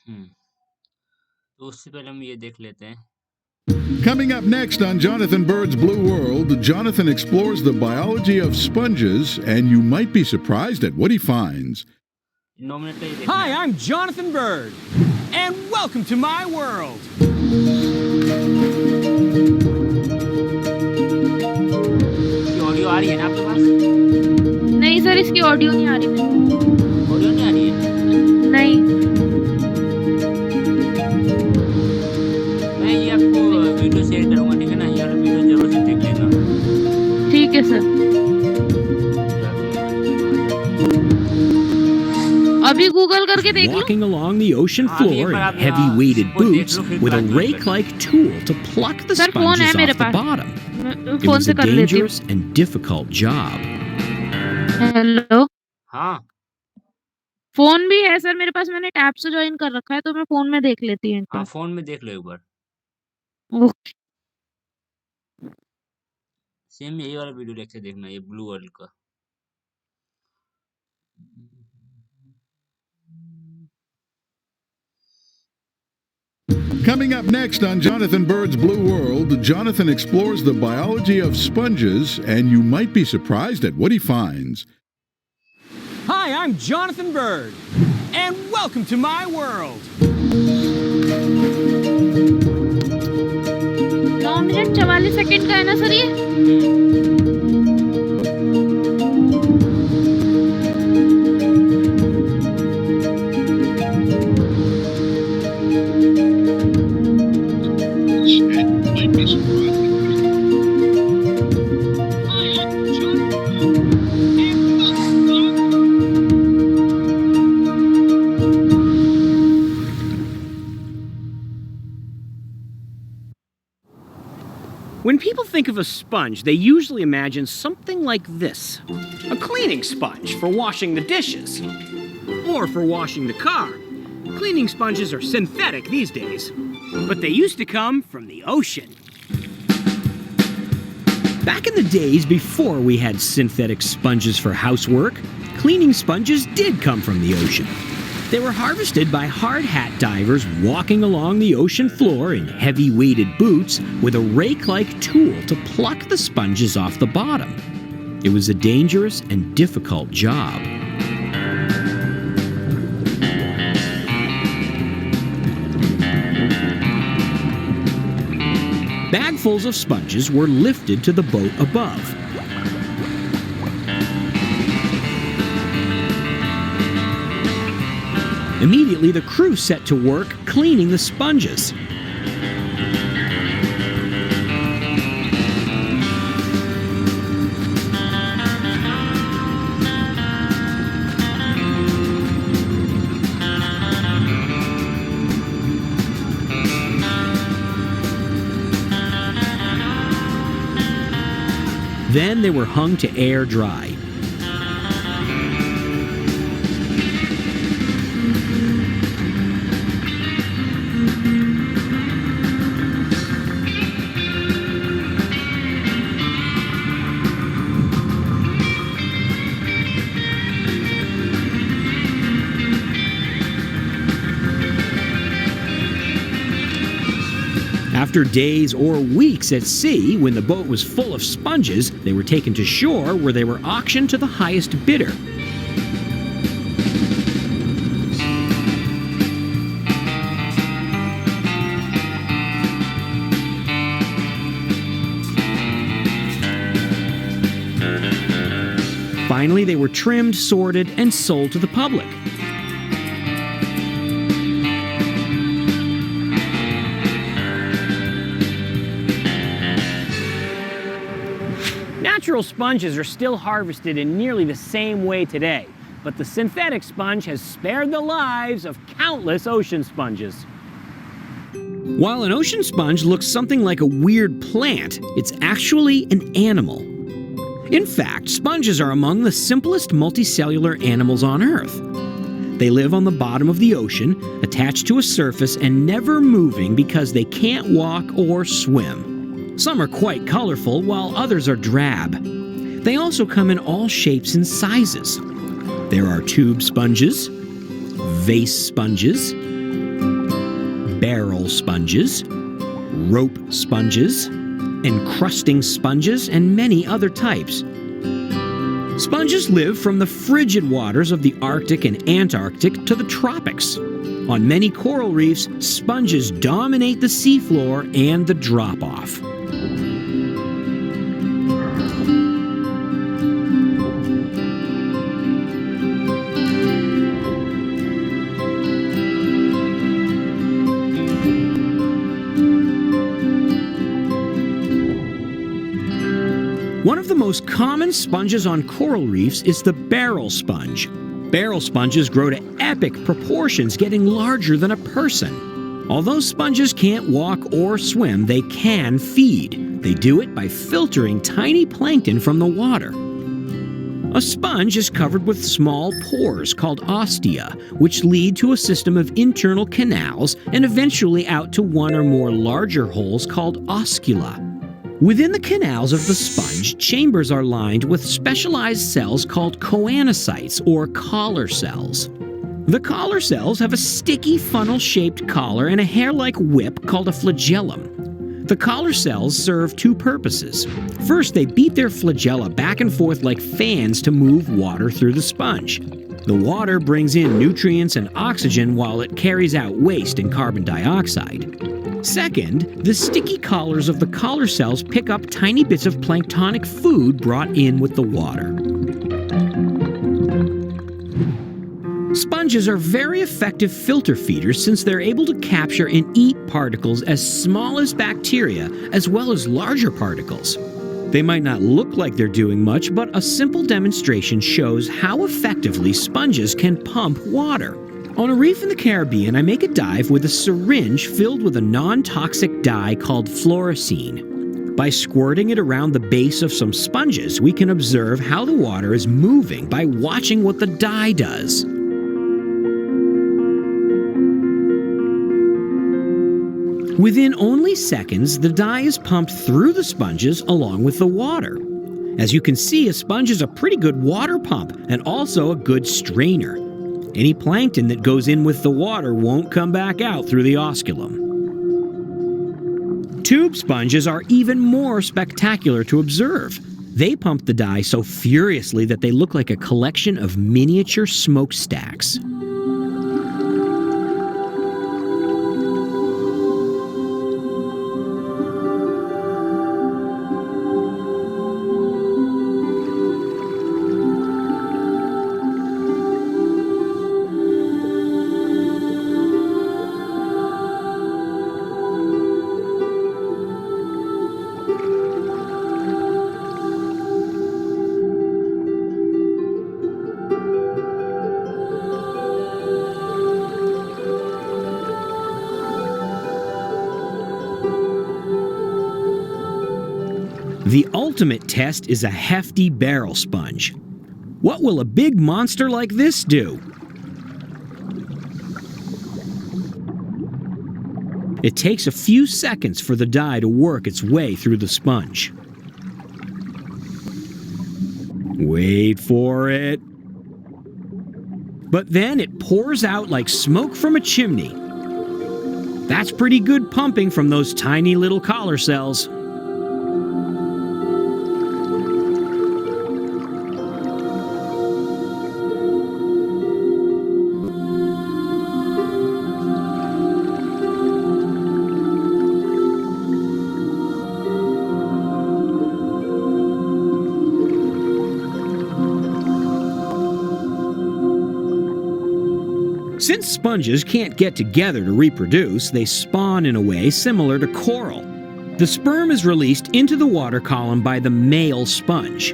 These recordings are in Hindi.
हुँ, तो उससे पहले हम ये देख लेते हैं। Coming up next on Jonathan Bird's Blue World, Jonathan explores the biology of sponges, and you might be surprised at what he finds. Nominate का ये देखना Hi, है। I'm Jonathan Bird, and welcome to my world. इसकी ऑडियो आ रही है ना आपके पास? नहीं सर, इसकी ऑडियो नहीं आ रही मेरे को। ऑडियो नहीं आ रही है? नहीं। मैं ये आपको वीडियो शेयर करूँगा, ठीक है ना? ये वाला वीडियो ज़रूर से देख लेना। ठीक है सर। अभी गूगल करके देख लो। Walking along the ocean हाँ, floor ये पर in आप यहाँ heavy-weighted इसको देख boots लो, फिर with a बात मत करना। rake-like tool to pluck the sir phone है sponges मेरे off the पास। bottom. मैं It फोन was से a कर लेती हूँ। dangerous and difficult job. Hello. हाँ, फोन भी है सर मेरे पास, मैंने टैब से ज्वाइन कर रखा है, तो मैं फोन में देख लेती हूँ एक हाँ, बार। फ़ोन में देख लो एक बार। ओके। सेम यही वाला वीडियो लेके देखना, ये ब्लू वर्ल्ड का। Coming up next on Jonathan Bird's Blue World, Jonathan explores the biology of sponges, and you might be surprised at what he finds. Hi, I'm Jonathan Bird, and welcome to my world. 9 minute 44 second का है ना सर ये? When people think of a sponge, they usually imagine something like this. A cleaning sponge for washing the dishes. Or for washing the car. Cleaning sponges are synthetic these days. But they used to come from the ocean. Back in the days before we had synthetic sponges for housework, cleaning sponges did come from the ocean. They were harvested by hard hat divers walking along the ocean floor in heavy-weighted boots with a rake-like tool to pluck the sponges off the bottom. It was a dangerous and difficult job. Bagfuls of sponges were lifted to the boat above. Immediately, the crew set to work cleaning the sponges. Then they were hung to air dry. After days or weeks at sea, when the boat was full of sponges, they were taken to shore where they were auctioned to the highest bidder. Finally, they were trimmed, sorted, and sold to the public. Natural sponges are still harvested in nearly the same way today, but the synthetic sponge has spared the lives of countless ocean sponges. While an ocean sponge looks something like a weird plant, it's actually an animal. In fact, sponges are among the simplest multicellular animals on Earth. They live on the bottom of the ocean, attached to a surface and never moving because they can't walk or swim. Some are quite colorful, while others are drab. They also come in all shapes and sizes. There are tube sponges, vase sponges, barrel sponges, rope sponges, encrusting sponges, and many other types. Sponges live from the frigid waters of the Arctic and Antarctic to the tropics. On many coral reefs, sponges dominate the seafloor and the drop-off. One of the most common sponges on coral reefs is the barrel sponge. Barrel sponges grow to epic proportions, getting larger than a person. Although sponges can't walk or swim, they can feed. They do it by filtering tiny plankton from the water. A sponge is covered with small pores called ostia, which lead to a system of internal canals and eventually out to one or more larger holes called oscula. Within the canals of the sponge, chambers are lined with specialized cells called choanocytes, or collar cells. The collar cells have a sticky funnel-shaped collar and a hair-like whip called a flagellum. The collar cells serve two purposes. First, they beat their flagella back and forth like fans to move water through the sponge. The water brings in nutrients and oxygen while it carries out waste and carbon dioxide. Second, the sticky collars of the collar cells pick up tiny bits of planktonic food brought in with the water. Sponges are very effective filter feeders since they're able to capture and eat particles as small as bacteria as well as larger particles. They might not look like they're doing much, but a simple demonstration shows how effectively sponges can pump water. On a reef in the Caribbean, I make a dive with a syringe filled with a non-toxic dye called fluorescein. By squirting it around the base of some sponges, we can observe how the water is moving by watching what the dye does. Within only seconds, the dye is pumped through the sponges along with the water. As you can see, a sponge is a pretty good water pump and also a good strainer. Any plankton that goes in with the water won't come back out through the osculum. Tube sponges are even more spectacular to observe. They pump the dye so furiously that they look like a collection of miniature smokestacks. The ultimate test is a hefty barrel sponge. What will a big monster like this do? It takes a few seconds for the dye to work its way through the sponge. Wait for it. But then it pours out like smoke from a chimney. That's pretty good pumping from those tiny little collar cells. Since sponges can't get together to reproduce, they spawn in a way similar to coral. The sperm is released into the water column by the male sponge.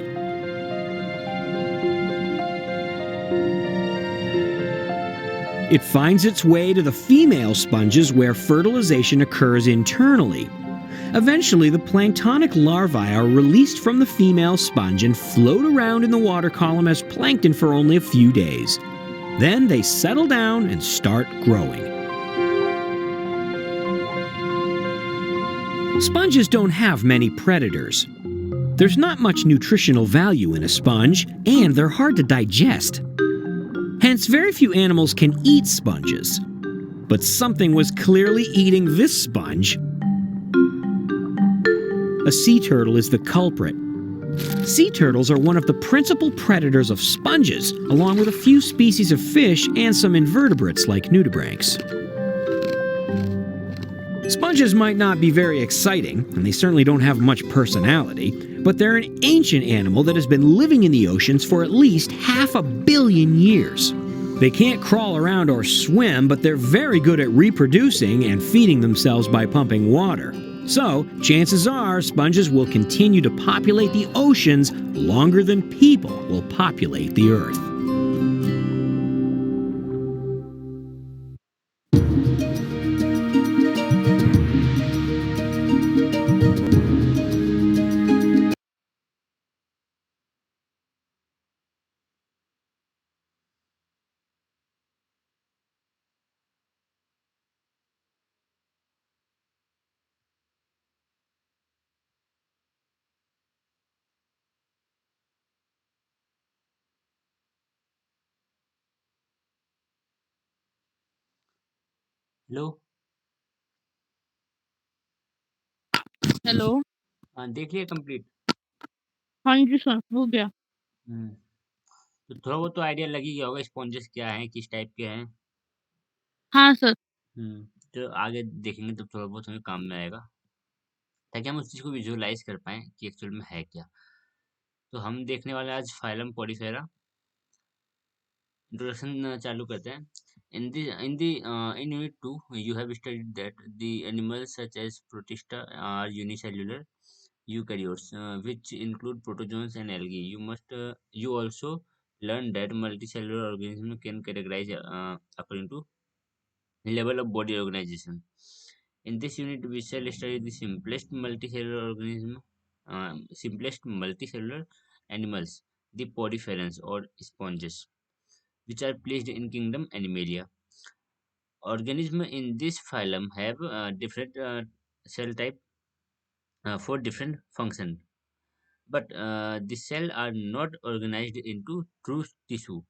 It finds its way to the female sponges where fertilization occurs internally. Eventually, the planktonic larvae are released from the female sponge and float around in the water column as plankton for only a few days. Then they settle down and start growing. Sponges don't have many predators. There's not much nutritional value in a sponge, and they're hard to digest. Hence, very few animals can eat sponges. But something was clearly eating this sponge. A sea turtle is the culprit. Sea turtles are one of the principal predators of sponges, along with a few species of fish and some invertebrates like nudibranchs. Sponges might not be very exciting, and they certainly don't have much personality, but they're an ancient animal that has been living in the oceans for at least 500 million years. They can't crawl around or swim, but they're very good at reproducing and feeding themselves by pumping water. So, chances are sponges will continue to populate the oceans longer than people will populate the Earth. Hello. Hello. हाँ, देख लिया कंप्लीट। हाँ जी सर, हो गया। तो थोड़ा बहुत तो आइडिया लग ही गया होगा स्पॉन्जेस क्या हैं, किस टाइप के हैं। हाँ सर। तो आगे देखेंगे तो थोड़ा बहुत हमें काम में आएगा, ताकि हम उस चीज़ को विजुअलाइज कर पाएँ कि एक्चुअल में है क्या। तो हम देखने वाले हैं आज फाइलम पॉलीफेरा। इंट्रोडक्शन चालू करते हैं। In unit 2 you have studied that the animals such as Protista are unicellular eukaryotes, which include protozoans and algae. You also learned that multicellular organisms can categorize according to level of body organization. In this unit, we shall study the simplest multicellular animals, the poriferans or sponges, which are placed in kingdom Animalia. Organisms in this phylum have different cell type for different function, but the cell are not organized into true tissue.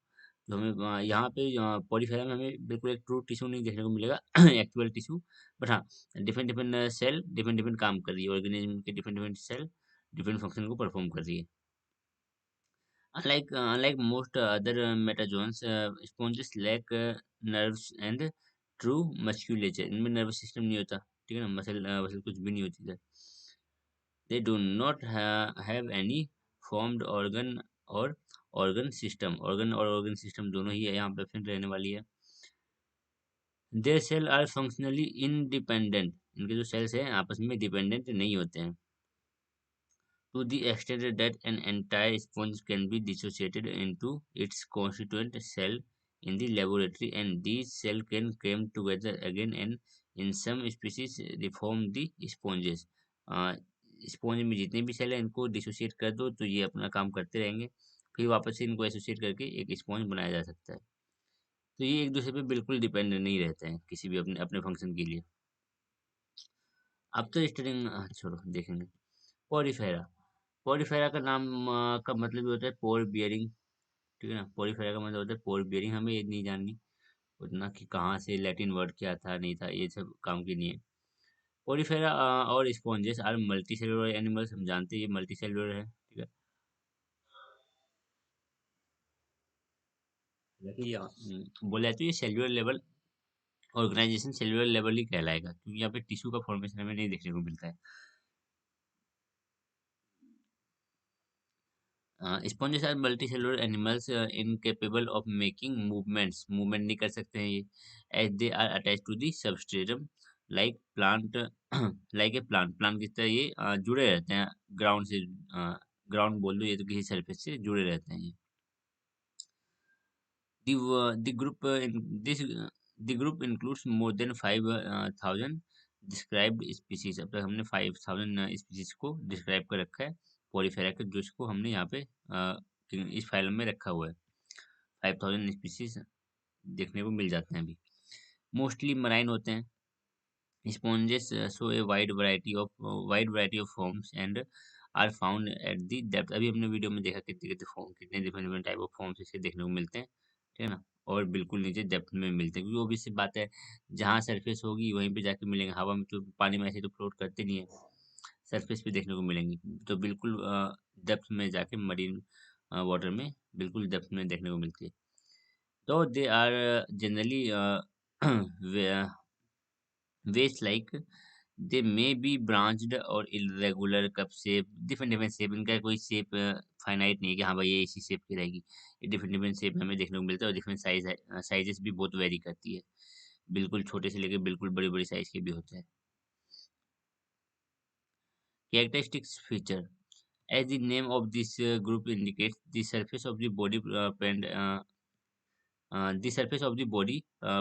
तो हमें यहाँ पे पॉलीफेरा में हमें बिल्कुल एक ट्रू टिश्यू नहीं देखने को मिलेगा एक्चुअल टिश्यू, बट हाँ different different cell different different काम कर रही है, ऑर्गेनिज्म के different different cell different function को परफॉर्म कर रही है। Unlike most other metazoans, sponges lack nerves and true musculature. इनमें नर्वस सिस्टम नहीं होता, ठीक है ना, मसल वसल कुछ भी नहीं होती इधर। They do not have any formed organ or organ system. Organ और organ system दोनों ही यहाँ पे एब्सेंट रहने वाली है। Their cells are functionally independent. इनके जो सेल्स हैं आपस में डिपेंडेंट नहीं होते हैं। To the extent that an entire sponge can be dissociated into its constituent cell in the laboratory, and these cells can come together again and in some species reform the sponges. Sponge में जितने भी सेल हैं इनको डिसोशिएट कर दो तो ये अपना काम करते रहेंगे, फिर वापस से इनको एसोसिएट करके एक स्पॉन्ज बनाया जा सकता है। तो ये एक दूसरे पे बिल्कुल डिपेंडेंट नहीं रहते हैं किसी भी अपने अपने फंक्शन के लिए। अब तो स्टडिंग छोड़ो, देखेंगे पॉलीफेरा। पॉलीफेरा का नाम का मतलब ये होता है पोर बियरिंग, ठीक है ना। पॉलीफेरा का मतलब होता है पोर बियरिंग। हमें ये नहीं जाननी उतना कि कहाँ से लैटिन वर्ड क्या था नहीं था, ये सब काम की नहीं है। पॉलीफेरा और sponges are multicellular animals, हम जानते हैं ये मल्टी सेलुलर है, ठीक है। बोला तो ये cellular level organisation cellular level ही कहलाएगा, क्योंकि यहाँ पे टिश्यू का फॉर्मेशन हमें नहीं देखने को मिलता है। Sponges are multicellular animals incapable of making movements, movement नहीं कर सकते हैं ये, as they are attach to the substratum like plant. Like a plant, plant की तरह ये जुड़े रहते हैं ग्राउंड से, ग्राउंड बोल दो, ये तो किसी सरफेस से जुड़े रहते हैं ये। The group in this the group includes more than 5,000 described species. अब तक हमने 5,000 स्पीसीज को डिस्क्राइब कर रखा है पॉलीफेरा के, जिसको हमने यहाँ पे इस फाइल में रखा हुआ है। 5,000 स्पीसीज देखने को मिल जाते हैं अभी। मोस्टली मराइन होते हैं। Sponges show a wide variety of forms and are found at the depth. अभी हमने वीडियो में देखा कितने कितने फॉर्म, कितने different different type of forms इसके देखने को मिलते हैं ठीक है ना, और बिल्कुल नीचे डेप्थ में मिलते हैं, क्योंकि obvious सी बात है, जहाँ सरफेस होगी वहीं पे जाके मिलेंगे। हवा में तो, पानी में ऐसे तो फ्लोट करते नहीं है, सरफेस पे देखने को मिलेंगी। तो बिल्कुल डेप्थ में जाके मरीन वाटर में बिल्कुल डेप्थ में देखने को मिलती है। तो they are generally vase like, they may be branched और irregular cup shape, different different shape. इनका कोई शेप फाइनाइट नहीं है कि हाँ भाई ये इसी शेप की रहेगी। ये डिफरेंट डिफरेंट शेप हमें देखने को मिलता है, और डिफरेंट साइज है, साइजेस भी बहुत वेरी करती है, बिल्कुल छोटे से लेकर बिल्कुल बड़ी बड़ी साइज के भी होते हैं। Characteristics feature, as the name of this group indicates, the surface of the body the surface of the body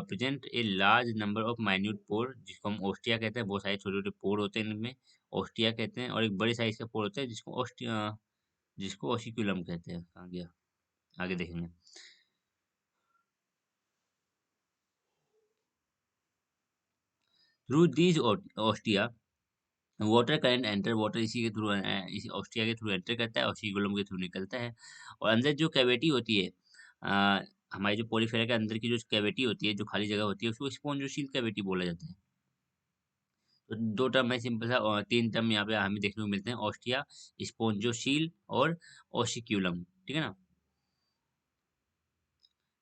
present a large number of minute pore, जिसको हम ओस्टिया कहते हैं। बहुत सारे छोटे छोटे पोर होते हैं इनमें, ओस्टिया कहते हैं। और एक बड़े साइज का पोर होता है जिसको जिसको ओसिक्यूलम कहते हैं। कहाँ गया, आगे देखेंगे। Through these ostia water current enter, water इसी के थ्रू, इसी ऑस्ट्रिया के थ्रू एंटर करता है, ऑसिकुलम के थ्रू निकलता है। और अंदर जो कैविटी होती है, हमारी जो पोरीफेरा के अंदर की जो कैविटी होती है, जो खाली जगह होती है, उसको स्पॉन्जोसील कैविटी बोला जाता है। तो दो टर्म है सिंपल सा, और तीन टर्म यहाँ पे हमें देखने को मिलते हैं, ऑस्ट्रिया, स्पॉन्जोसील और ओसिक्यूलम, ठीक है ना।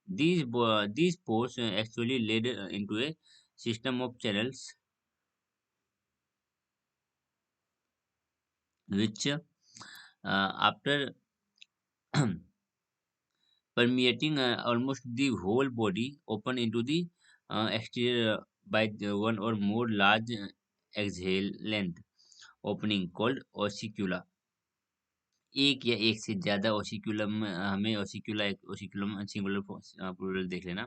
These pores actually led into a system of channels which after permeating almost the whole body, open into the exterior by one or more large exhalent opening called ossicula. एक या एक से ज्यादा ओसिक्यूलम, हमें ओसिक्यूला, ओसिक्यूलम सिंगुलर प्लूरल देख लेना।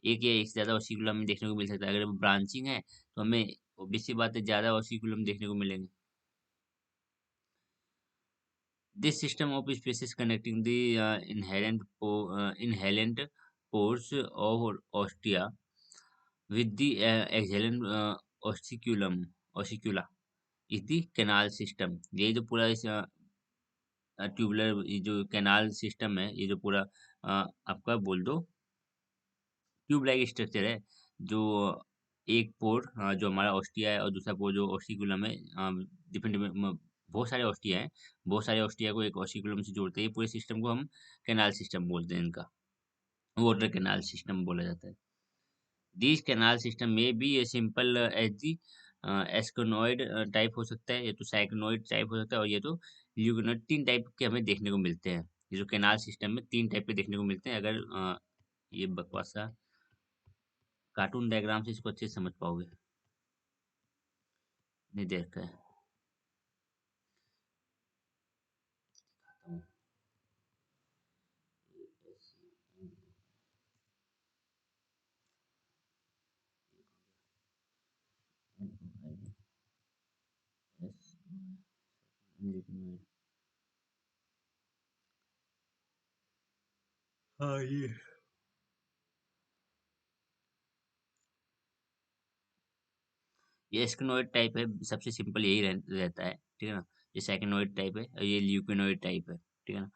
एक या एक से ज्यादा ओसिक्यूलम हमें देखने को मिल सकता है। अगर ब्रांचिंग है तो हमें obvious सी बात है ज्यादा ओसिक्यूलम देखने को मिलेंगे। This system of spaces connecting the inhalent pores of ostia with the exhalent ossicula is the canal system. ये जो पूरा इस ट्यूबुलर, ये जो कैनाल सिस्टम है, ये जो पूरा आपका बोल दो ट्यूब लाइक स्ट्रक्चर है, जो एक पोर जो हमारा ऑस्टिया है, और दूसरा पोर जो ऑस्टिकुलम है, डिफरेंट डिफरेंट बहुत सारे ऑस्टिया हैं, बहुत सारे ऑस्टिया को एक ऑस्टिकुलम से जोड़ते हैं। पूरे सिस्टम को हम कैनाल सिस्टम बोलते हैं, इनका वाटर कैनाल सिस्टम बोला जाता है। दिस कैनाल सिस्टम में be a simple as the asconoid type हो सकता है, ये तो साइक्नोइड टाइप हो सकता है, और ये तो ल्यूगनॉइड। तीन टाइप के हमें देखने को मिलते हैं। ये जो कैनाल सिस्टम में तीन टाइप के देखने को मिलते हैं। अगर ये बकवास सा कार्टून डायग्राम से इसको अच्छे से समझ पाओगे, नहीं देर का है। हाँ ये एस्केनोइड टाइप है, सबसे सिंपल यही रहता है, ठीक है ना। ये सेकेनोइड टाइप है, और ये ल्यूकेनोइड टाइप है, ठीक है ना।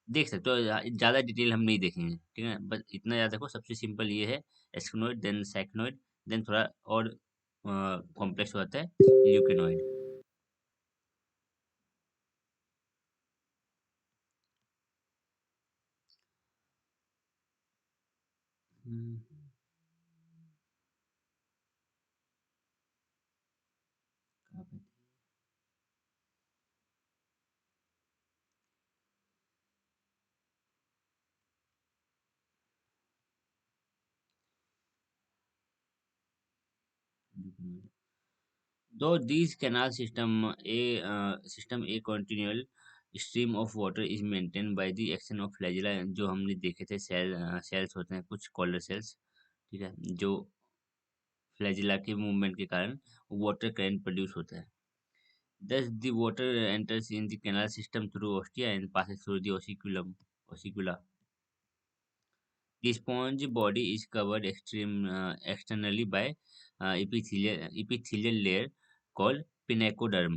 देख सकते हो, ज़्यादा डिटेल हम नहीं देखेंगे, ठीक है ना, बस इतना याद रखो, सबसे सिंपल ये है एस्केनोइड, देन सेकेनोइड, देन थोड़ा और कॉम्प्लेक्स हो जाता है ल्यूकेनोइड। Though these canal system a continual stream of water is maintained by the action of flagella, जो हमने देखे थे सेल्स होते हैं कुछ कॉलर सेल्स, ठीक है, जो फ्लैजिला के मूवमेंट के कारण वाटर करंट प्रोड्यूस होता है। Thus the water enters in the canal system through ostia and passes through the ossicula. The sponge body is covered externally by epithelial layer called pinacoderm.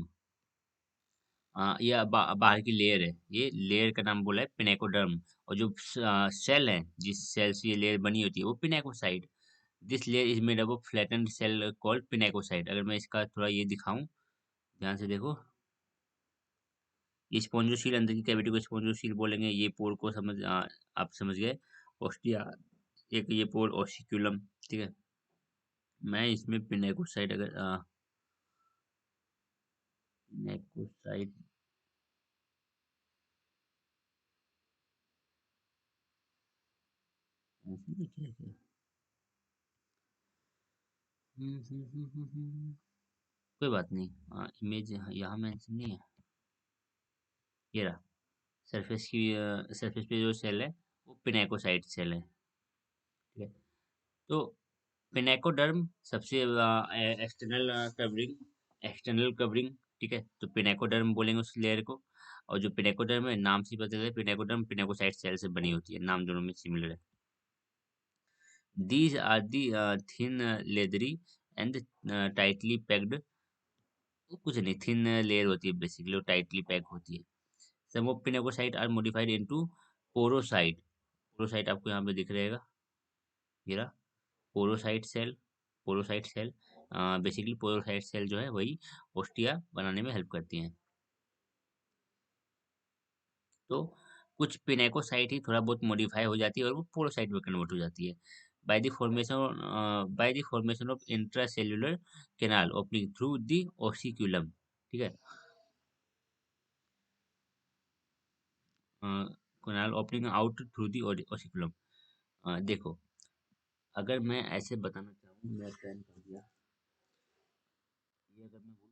ये बाहर की लेयर है, ये लेयर का नाम बोला है पिनेकोडर्म। और जो सेल है, जिस सेल से ये लेयर बनी होती है वो pinacocyte. This layer is made up of flattened cell called pinacocyte. अगर मैं इसका थोड़ा ये दिखाऊं, ध्यान से देखो, ये स्पॉन्जोसील, अंदर की कैविटी को स्पॉन्जोसील बोलेंगे। ये पोर को आप समझ गए, ओस्टिया। एक ये पोर ओसिक्यूलम, ठीक है। मैं इसमें पिनेकोसाइट, अगर पिनेकोसाइट, क्या क्या, कोई बात नहीं। इमेज यहाँ मेंशन नहीं है, ये रहा। सरफेस पे जो सेल है वो पिनेकोसाइट सेल है, ठीक है। तो पिनेकोडर्म सबसे एक्सटर्नल कवरिंग, एक्सटर्नल कवरिंग, ठीक है। तो पिनेकोडर्म बोलेंगे उस लेयर को। और जो पिनेकोडर्म है, नाम से ही पता चलता है, पिनेकोडर्म पिनेकोसाइट सेल से बनी होती है, नाम दोनों में सिमिलर है। These are the thin, leathery and tightly packed, कुछ नहीं, थिन लेयर होती है बेसिकली, वो टाइटली पैक होती है। Some of pinacocyte are modified into porocyte. Porocyte आपको यहाँ पे दिख रहेगा, ये रहा porocyte cell. Porocyte cell, basically porocyte cell जो है वही ओस्टिया बनाने में हेल्प करती हैं। तो कुछ पिनेकोसाइट ही थोड़ा बहुत मॉडिफाई हो जाती है और वो पोरोसाइट में कन्वर्ट हो जाती है by the formation of intracellular canal opening through the osculum, ठीक है। Canal opening out through the osculum. देखो, अगर मैं ऐसे बताना चाहूँ, मैं प्लान कर दिया, ये अगर मैं बोलूँ,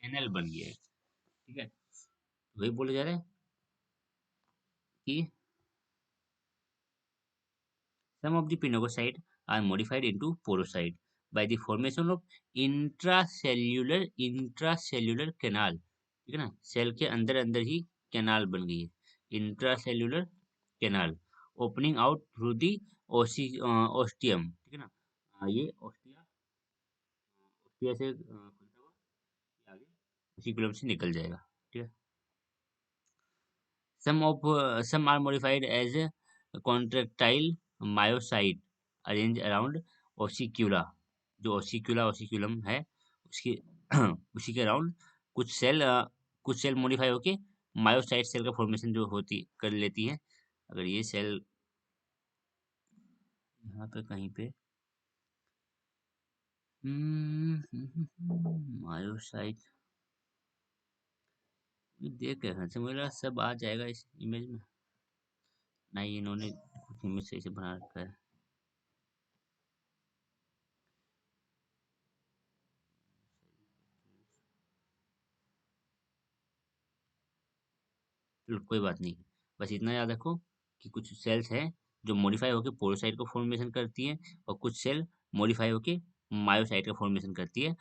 चैनल बन गया है, ठीक है। वही बोले जा रहे हैं कि some of the pinacocyte are modified into porocyte by the formation of intracellular canal, ठीक है ना। सेल के अंदर अंदर ही कैनाल बन गई है, intracellular canal opening out through दी ओस्टियम, ठीक है ना। ये ओस्टिया, ओस्टिया से खुलता हुआ ये आगे ओसिकुलम से निकल जाएगा, ठीक है। Some are modified as a contractile myocyte arranged around ossicula। जो ओसिकुलम है उसकी उसी के अराउंड कुछ सेल मॉडिफाई होके मायोसाइट सेल का फॉर्मेशन जो होती कर लेती है। अगर ये सेल यहाँ पे कहीं पे मायोसाइट देख के से मुझे सब आ जाएगा इस इमेज में। नहीं, इन्होंने कुछ इमेज सही से बना रखा है। चलो कोई बात नहीं, बस इतना याद रखो कि कुछ सेल्स हैं जो मॉडिफाई होकर पोरोसाइट का फॉर्मेशन करती हैं, और कुछ सेल मॉडिफाई होकर मायोसाइट का फॉर्मेशन करती है।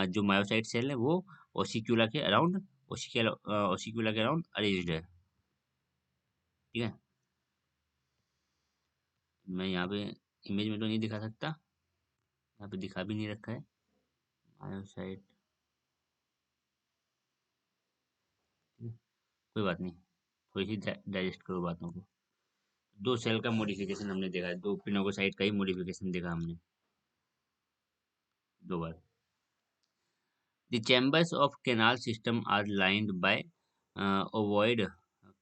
जो मायोसाइट सेल है वो ओसिक्यूला के अराउंड ओसिक्यूला के अराउंड अरेंज्ड है, ठीक है। मैं यहाँ पे इमेज में तो नहीं दिखा सकता, यहाँ पे दिखा भी नहीं रखा है मायोसाइट, ठीक है। कोई बात नहीं, थोड़ी सी डाइजेस्ट करो बातों को। दो सेल का मॉडिफिकेशन हमने देखा है, दो पिनोकोसाइट का ही मॉडिफिकेशन देखा हमने दो बार। The chambers of canal system are lined by ovoid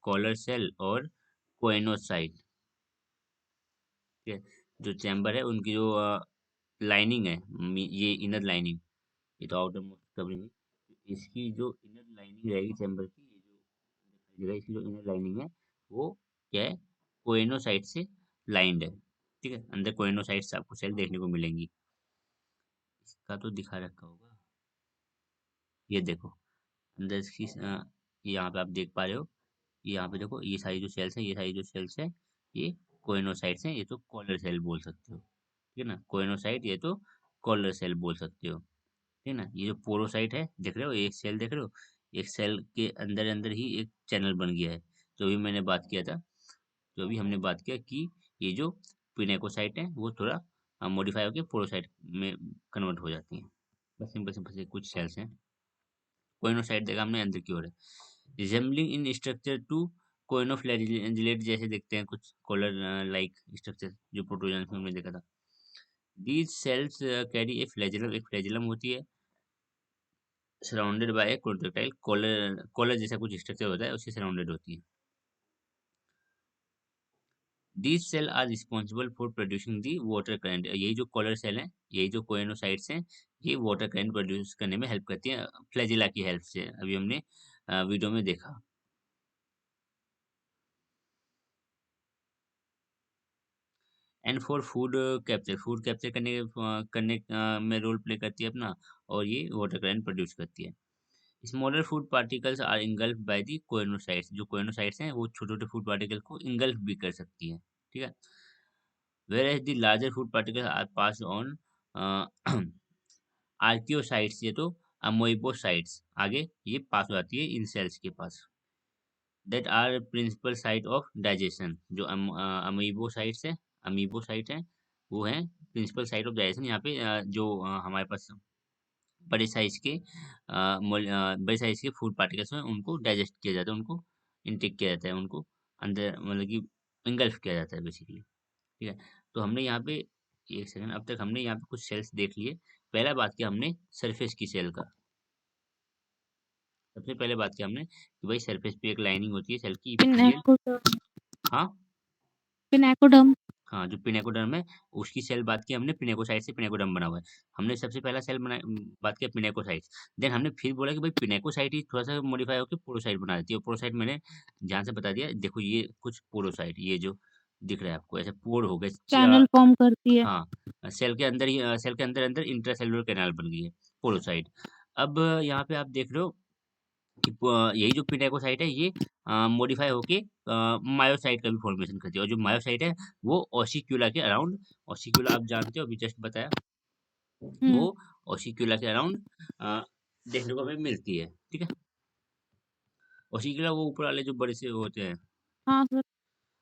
collar cell और कोइनोसाइट। ठीक है, जो चैम्बर है उनकी जो लाइनिंग है, ये इनर लाइनिंग, ये तो आउटर मोस्ट कवरिंग है, इसकी जो इनर लाइनिंग रहेगी चैम्बर की, ये जो दिखाई दे रहा है, इसकी जो इनर लाइनिंग है वो क्या है, कोइनोसाइट से लाइंड है। ठीक है, अंदर कोइनोसाइट से आपको सेल देखने को मिलेंगी। इसका तो दिखा रखा होगा, ये देखो अंदर इसकी यहाँ पे आप देख पा रहे हो, यहाँ पे देखो ये सारी जो सेल्स है, ये सारी जो सेल्स है, ये कोइनोसाइट्स हैं, ये तो कॉलर सेल बोल सकते हो। ठीक है ना, कोइनोसाइट ये तो कॉलर सेल बोल सकते हो। ठीक है ना, ये जो पोरोसाइट है देख रहे हो, एक सेल देख रहे हो, एक सेल के अंदर अंदर ही एक चैनल बन गया है। जो भी मैंने बात किया था, जो भी हमने बात किया कि ये जो पिनेकोसाइट है वो थोड़ा मॉडिफाई होकर पोरोसाइट में कन्वर्ट हो जाती हैं। बस सिंपल सिंपल से कुछ सेल्स हैं। कोइनोसाइट देखा हमने अंदर की ओर है, resembling in structure to choanoflagellate जैसे देखते हैं, कुछ कॉलर लाइक स्ट्रक्चर जो प्रोटोजोन्स में हमने देखा था। These cells carry a flagellum, एक फ्लैजिलम होती है, surrounded by a contractile collar, collar जैसा कुछ स्ट्रक्चर होता है, उससे सराउंडेड होती है। These cell are responsible for producing the water current, यही जो कॉलर सेल हैं, यही जो कोइनोसाइट्स हैं, ये वाटर करंट प्रोड्यूस करने में हेल्प करती हैं फ्लैजिला की हेल्प से, अभी हमने वीडियो में देखा। And for food capture, food capture में रोल प्ले करती है अपना, और ये वाटर करंट प्रोड्यूस करती है। Smaller food particles are engulf by the choanocytes, जो कोइनोसाइट्स हैं वो छोटे छोटे फूड पार्टिकल को इंगल्फ भी कर सकती है। ठीक है, where as the larger food particle are pass on archaeocytes, ये तो अमोइबोसाइट्स, आगे ये पास हो जाती है इन सेल्स के पास। That are principal site of digestion, जो अमीबोसाइट्स है, अमीबोसाइट है, वो है प्रिंसिपल साइट ऑफ डाइजेशन। यहाँ पे जो हमारे पास बड़े साइज के बड़े साइज के फूड पार्टिकल्स हैं उनको डाइजेस्ट किया जाता है, उनको इनटेक किया जाता है, उनको अंदर मतलब कि इंगल्फ किया जाता है बेसिकली। ठीक है, तो हमने यहाँ पे, एक सेकंड, अब तक हमने यहाँ पे कुछ सेल्स देख लिए। पहला बात किया हमने सरफेस की सेल का, सबसे पहले बात किया हमने कि भाई सरफेस पे एक लाइनिंग होती है सेल की, इपिथेलियल। पिनेकोडर्म। हाँ, पिनेकोडर्म। हाँ, जो पिनेकोडर्म है उसकी सेल बात की हमने, पिनेकोसाइट से पिनेकोडर्म बना हुआ है। हमने सबसे पहला सेल बात किया पिनेकोसाइट, देन हमने फिर बोला कि भाई पिनेकोसाइट ही थोड़ा सा मॉडिफाई होकर पोरोसाइट बना देती है। और पोरोसाइट मैंने ध्यान से बता दिया, देखो ये कुछ पोरोसाइट, ये जो दिख रहा है आपको ऐसे पोर हो गए, चैनल फॉर्म करती है। हाँ, सेल के अंदर ही, सेल के अंदर अंदर इंट्रासेलुलर कैनाल बन गई है, पोरोसाइट। अब यहाँ पे आप देख रहे हो कि यही जो पिनेकोसाइट है ये मॉडिफाई होके मायोसाइट का भी फॉर्मेशन करती है, और जो मायोसाइट है वो ओसिक्यूला के अराउंड, ओसिक्यूला आप जानते हो, अभी जस्ट बताया, वो हुँ। ओसिक्यूला के अराउंड देखने को हमें मिलती है। ठीक है, ओसिक्यूला वो ऊपर वाले जो बड़े से होते हैं। हाँ सर,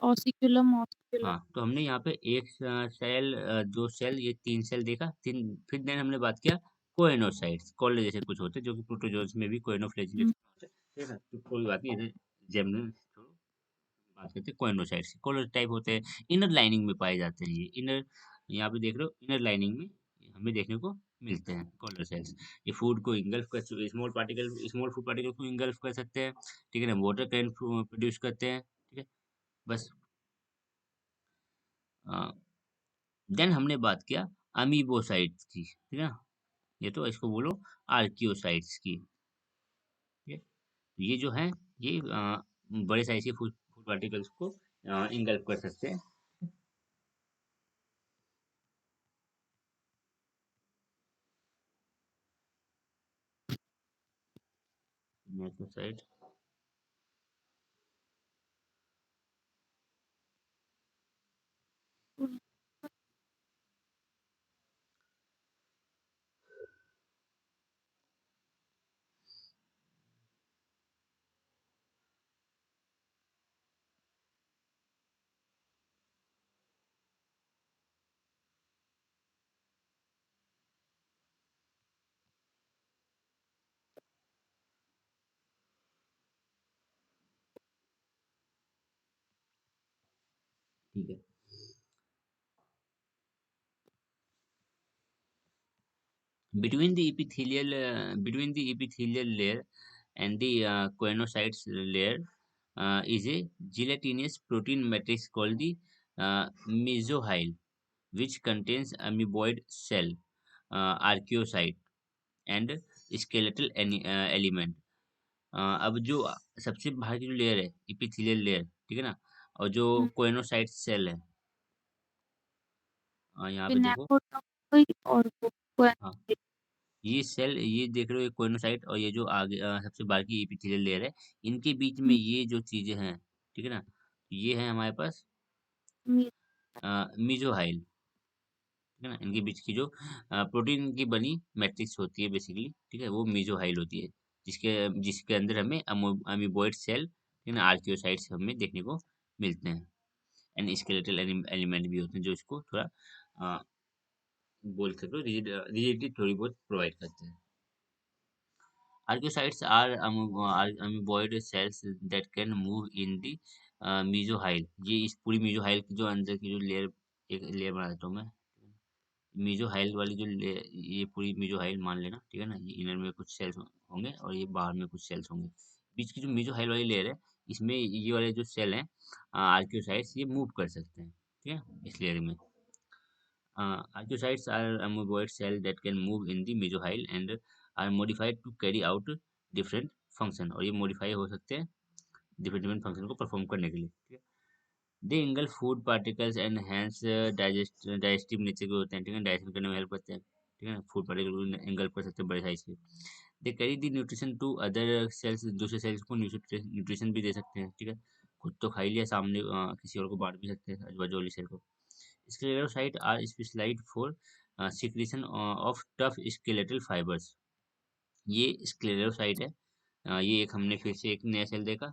ऑसिक्युलम, ऑस्कुलम। हाँ, तो हमने यहाँ पे एक सेल, दो सेल, ये तीन सेल देखा, तीन, फिर देन हमने बात किया कोएनोसाइट्स, कॉलर जैसे कुछ होते हैं जो कि प्रोटोजोन्स में भी कोएनोफ्लैजिलेट हुँ। होते हैं। ठीक है, तो कोई बात नहीं, जैसे जेमनल छोड़ो, बात करते हैं कोएनोसाइट्स। कॉलर टाइप होते हैं, इनर लाइनिंग में पाए जाते हैं ये, इनर, यहाँ पे देख रहे हो इनर लाइनिंग में हमें देखने को मिलते हैं कॉलर सेल्स। ये फूड को इंगल्फ कर, small particle, small food particle को इंगल्फ कर सकते हैं। ठीक है ना, वाटर कैन प्रोड्यूस करते हैं। ठीक है, बस। देन हमने बात किया अमीबोसाइट्स की, ठीक है ना, ये तो इसको बोलो आर्कियोसाइट्स की। ठीक है, ये जो है ये बड़े साइज के फूड फूड पार्टिकल्स को इंगल्फ कर सकते हैं। मैक्रोसाइट, ठीक है, Between the epithelial layer and the choanocytes layer is a gelatinous protein matrix called the mesohyl, which contains amoeboid cell, archaeocyte, and skeletal element. अब जो सबसे बाहर की जो लेयर है इपिथेलियल लेयर, ठीक है ना, और जो हुँ, कोइनोसाइट सेल है, यहाँ पे देखो। पिनेकोटॉक्सिक और वो हाँ, क्वेनोसाइट। ये सेल ये देख रहे हो, ये कोइनोसाइट और ये जो आगे सबसे बाहर की एपिथेलियल लेयर है, इनके बीच में हुँ, ये जो चीजें हैं, ठीक है ना, ये है हमारे पास मी मीजोहाइल, ठीक है ना, इनके बीच की जो प्रोटीन की बनी मैट्रिक्स होती है बेसिकली, ठीक है, वो मीजोहाइल होती है, जिसके जिसके अंदर हमें अमीबॉइड सेल, ठीक है ना, आर्कियोसाइट्स हमें देखने को मिलते हैं, एंड स्केलेटल एलिमेंट भी होते हैं जो इसको थोड़ा अ, बोल सकते हो रिजिडिटी थोड़ी बहुत प्रोवाइड करते हैं। Archaeocytes are amoeboid cells that can move in the mesohyl। ये इस पूरी mesohyl की जो अंदर की जो लेयर, एक लेयर बना देता हूँ मैं, mesohyl वाली जो ये पूरी mesohyl मान लेना, ठीक है ना, ये इनर में कुछ सेल्स होंगे और ये बाहर में कुछ सेल्स होंगे। बीच की जो mesohyl वाली लेयर है, इसमें ये वाले जो सेल हैं आर्कियोसाइट्स, ये मूव कर सकते हैं, ठीक है, इस लेयर में। Archaeocytes are amoeboid cells that can move in the mesohyl and are modified to carry out different function, और ये modify हो सकते हैं different different function को perform करने के लिए, ठीक है। They engulf food particles and hence digestive nature के होते हैं, ठीक है, डाइजेशन करने में हेल्प करते हैं, ठीक है ना, फूड पार्टिकल को engulf कर सकते हैं बड़े साइज के। They carry the nutrition to other cells, दूसरे सेल्स को न्यूट्रिशन भी दे सकते हैं, ठीक है, खुद तो खा ही लिया, सामने किसी और को बांट भी सकते हैं, आजू बाजू वाली सेल को। Sclerocytes are specialized for secretion of tough skeletal fibers। ये स्क्लेरोसाइट है। ये एक हमने फिर से एक नया सेल देखा,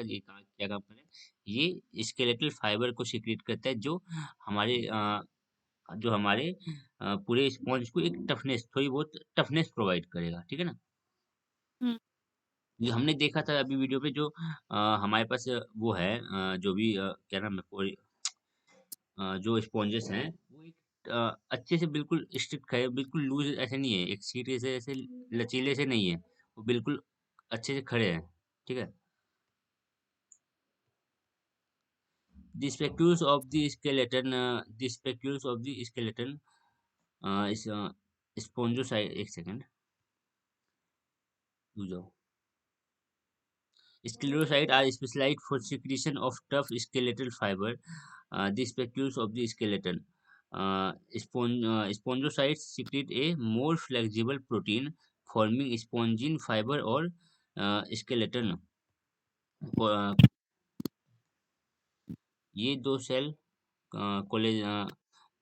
ये क्या काम कर रहा है, ये स्केलेटल फाइबर को सिक्रीट करता है, जो हमारे पूरे स्पॉन्ज को एक टफनेस, थोड़ी बहुत टफनेस प्रोवाइड करेगा, ठीक है ना। हुँ, ये हमने देखा था अभी वीडियो पे, जो हमारे पास वो है, जो भी क्या नाम है, जो स्पॉन्जेस हैं, वो एक अच्छे से बिल्कुल स्टिक है, बिल्कुल लूज ऐसे नहीं है, एक सीट ऐसे ऐसे लचीले से नहीं है, वो बिल्कुल अच्छे से खड़े हैं, ठीक है। The spicules of the skeleton, is spongocyte, एक सेकंड रुक जाओ। Sclerocytes are specialized for secretion of tough skeletal fiber, the spicules of the skeleton. Spongocytes secrete a more flexible protein, forming spongin fiber or skeleton। को- ये दो सेल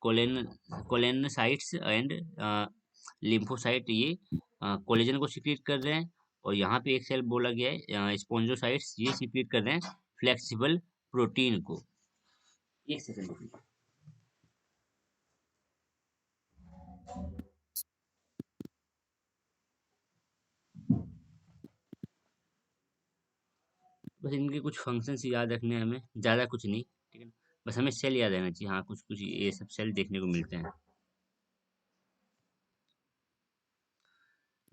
कोलेन कोलेनसाइट्स एंड लिम्फोसाइट, ये कोलेजन को सिक्रीट कर रहे हैं, और यहाँ पे एक सेल बोला गया है स्पोंजोसाइट्स, ये सिक्रीट कर रहे हैं फ्लेक्सिबल प्रोटीन को। एक सेकंड रुकिए। बस इनके कुछ फंक्शंस याद रखने हैं हमें, ज़्यादा कुछ नहीं, ठीक है ना, बस हमें सेल याद रहना चाहिए, हाँ कुछ कुछ ये सब सेल देखने को मिलते हैं।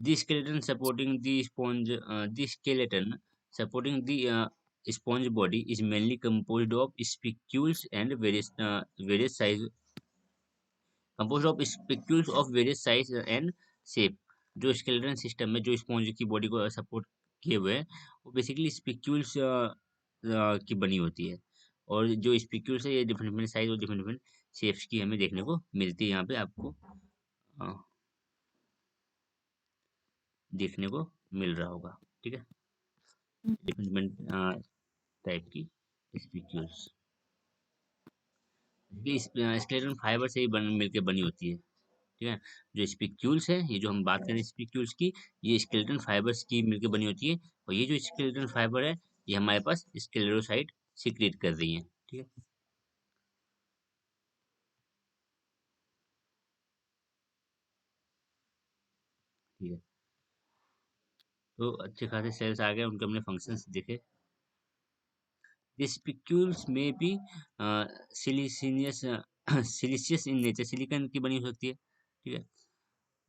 The skeleton supporting the sponge, the skeleton supporting the sponge body is mainly composed of spicules and various size, composed of spicules of various size and shape। जो skeleton system में जो स्पॉन्ज की बॉडी को सपोर्ट किए हुए हैं, वो बेसिकली स्पिक्यूल्स की बनी होती है, और जो स्पिक्यूल्स है ये डिफरेंट डिफरेंट साइज और डिफरेंट डिफरेंट शेप्स की हमें देखने को मिलती है, यहाँ पे आपको अ, देखने को मिल रहा होगा, ठीक है, हुँ, डिफरेंट डिफरेंट टाइप की स्पिक्यूल्स, ये स्केलेटन फाइबर से ही मिलकर बनी होती है, ठीक है। जो स्पिक्यूल्स है, ये जो हम बात करें स्पिक्यूल्स की, ये स्केलेटन फाइबर्स की मिलकर बनी होती है, और ये जो स्केलेटन फाइबर है, ये हमारे पास स्क्लेरोसाइट सिक्रीट कर रही है, ठीक है, ठीक है। तो अच्छे खासे सेल्स आ गए, उनके हमने फंक्शंस देखे। The spicules may be siliceous, siliceous in nature, silicon की बनी हो सकती है, ठीक है।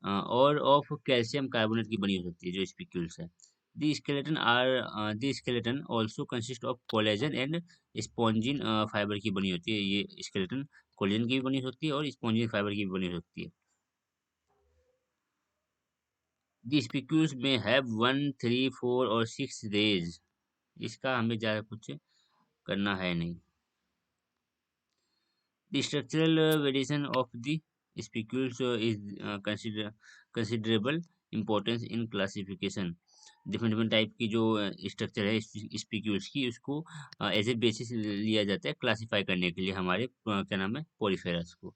और ऑफ कैल्शियम कार्बोनेट की बनी हो सकती है जो स्पिक्यूल्स है। The skeleton also consist of collagen and spongin fibre की बनी होती है। ये स्केलेटन कोलेजन की भी बनी हो सकती है और स्पॉन्जिन फाइबर की भी बनी हो सकती है। द स्पिक्यूल्स में हैव 1, 3, 4 और 6 रेज। इसका हमें ज़्यादा कुछ करना है नहीं। The structural variation of the spicules considerable importance in classification. Different different type की जो स्ट्रक्चर है स्पिक्यूल्स की, उसको एज ए बेसिस लिया जाता है क्लासिफाई करने के लिए हमारे क्या नाम है पोरीफेरस को।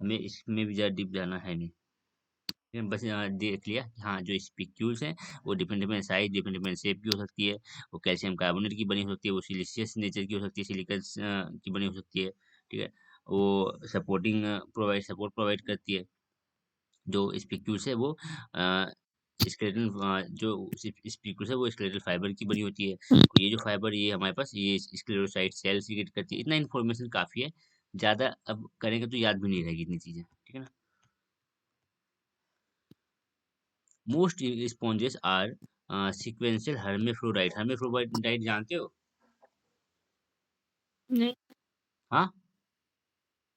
हमें इसमें भी ज़्यादा डीप जाना है नहीं। बस देख लिया कि हाँ जो स्पिक्यूल्स हैं वो different different size different different shape की हो सकती है। वो कैल्शियम कार्बोनेट की बनी हो सकती है, वो सिलिशियस नेचर की हो सकती है, सिलिकन की बनी हो सकती है। ठीक है, वो सपोर्ट प्रोवाइड करती है। जो स्पिक्यूल्स है वो स्केलेटल जो स्पिक्यूल्स है वो स्केलेटल फाइबर की बनी होती है। और ये जो फाइबर ये हमारे पास ये स्क्लेरोसाइट सेल सीक्रेट करती है। इतना इन्फॉर्मेशन काफ़ी है, ज़्यादा अब करेंगे तो याद भी नहीं रहेगी इतनी चीज़ें। ठीक है ना। Most sponges are sequential hermaphrodite. Hermaphrodite जानते हो? नहीं, हाँ,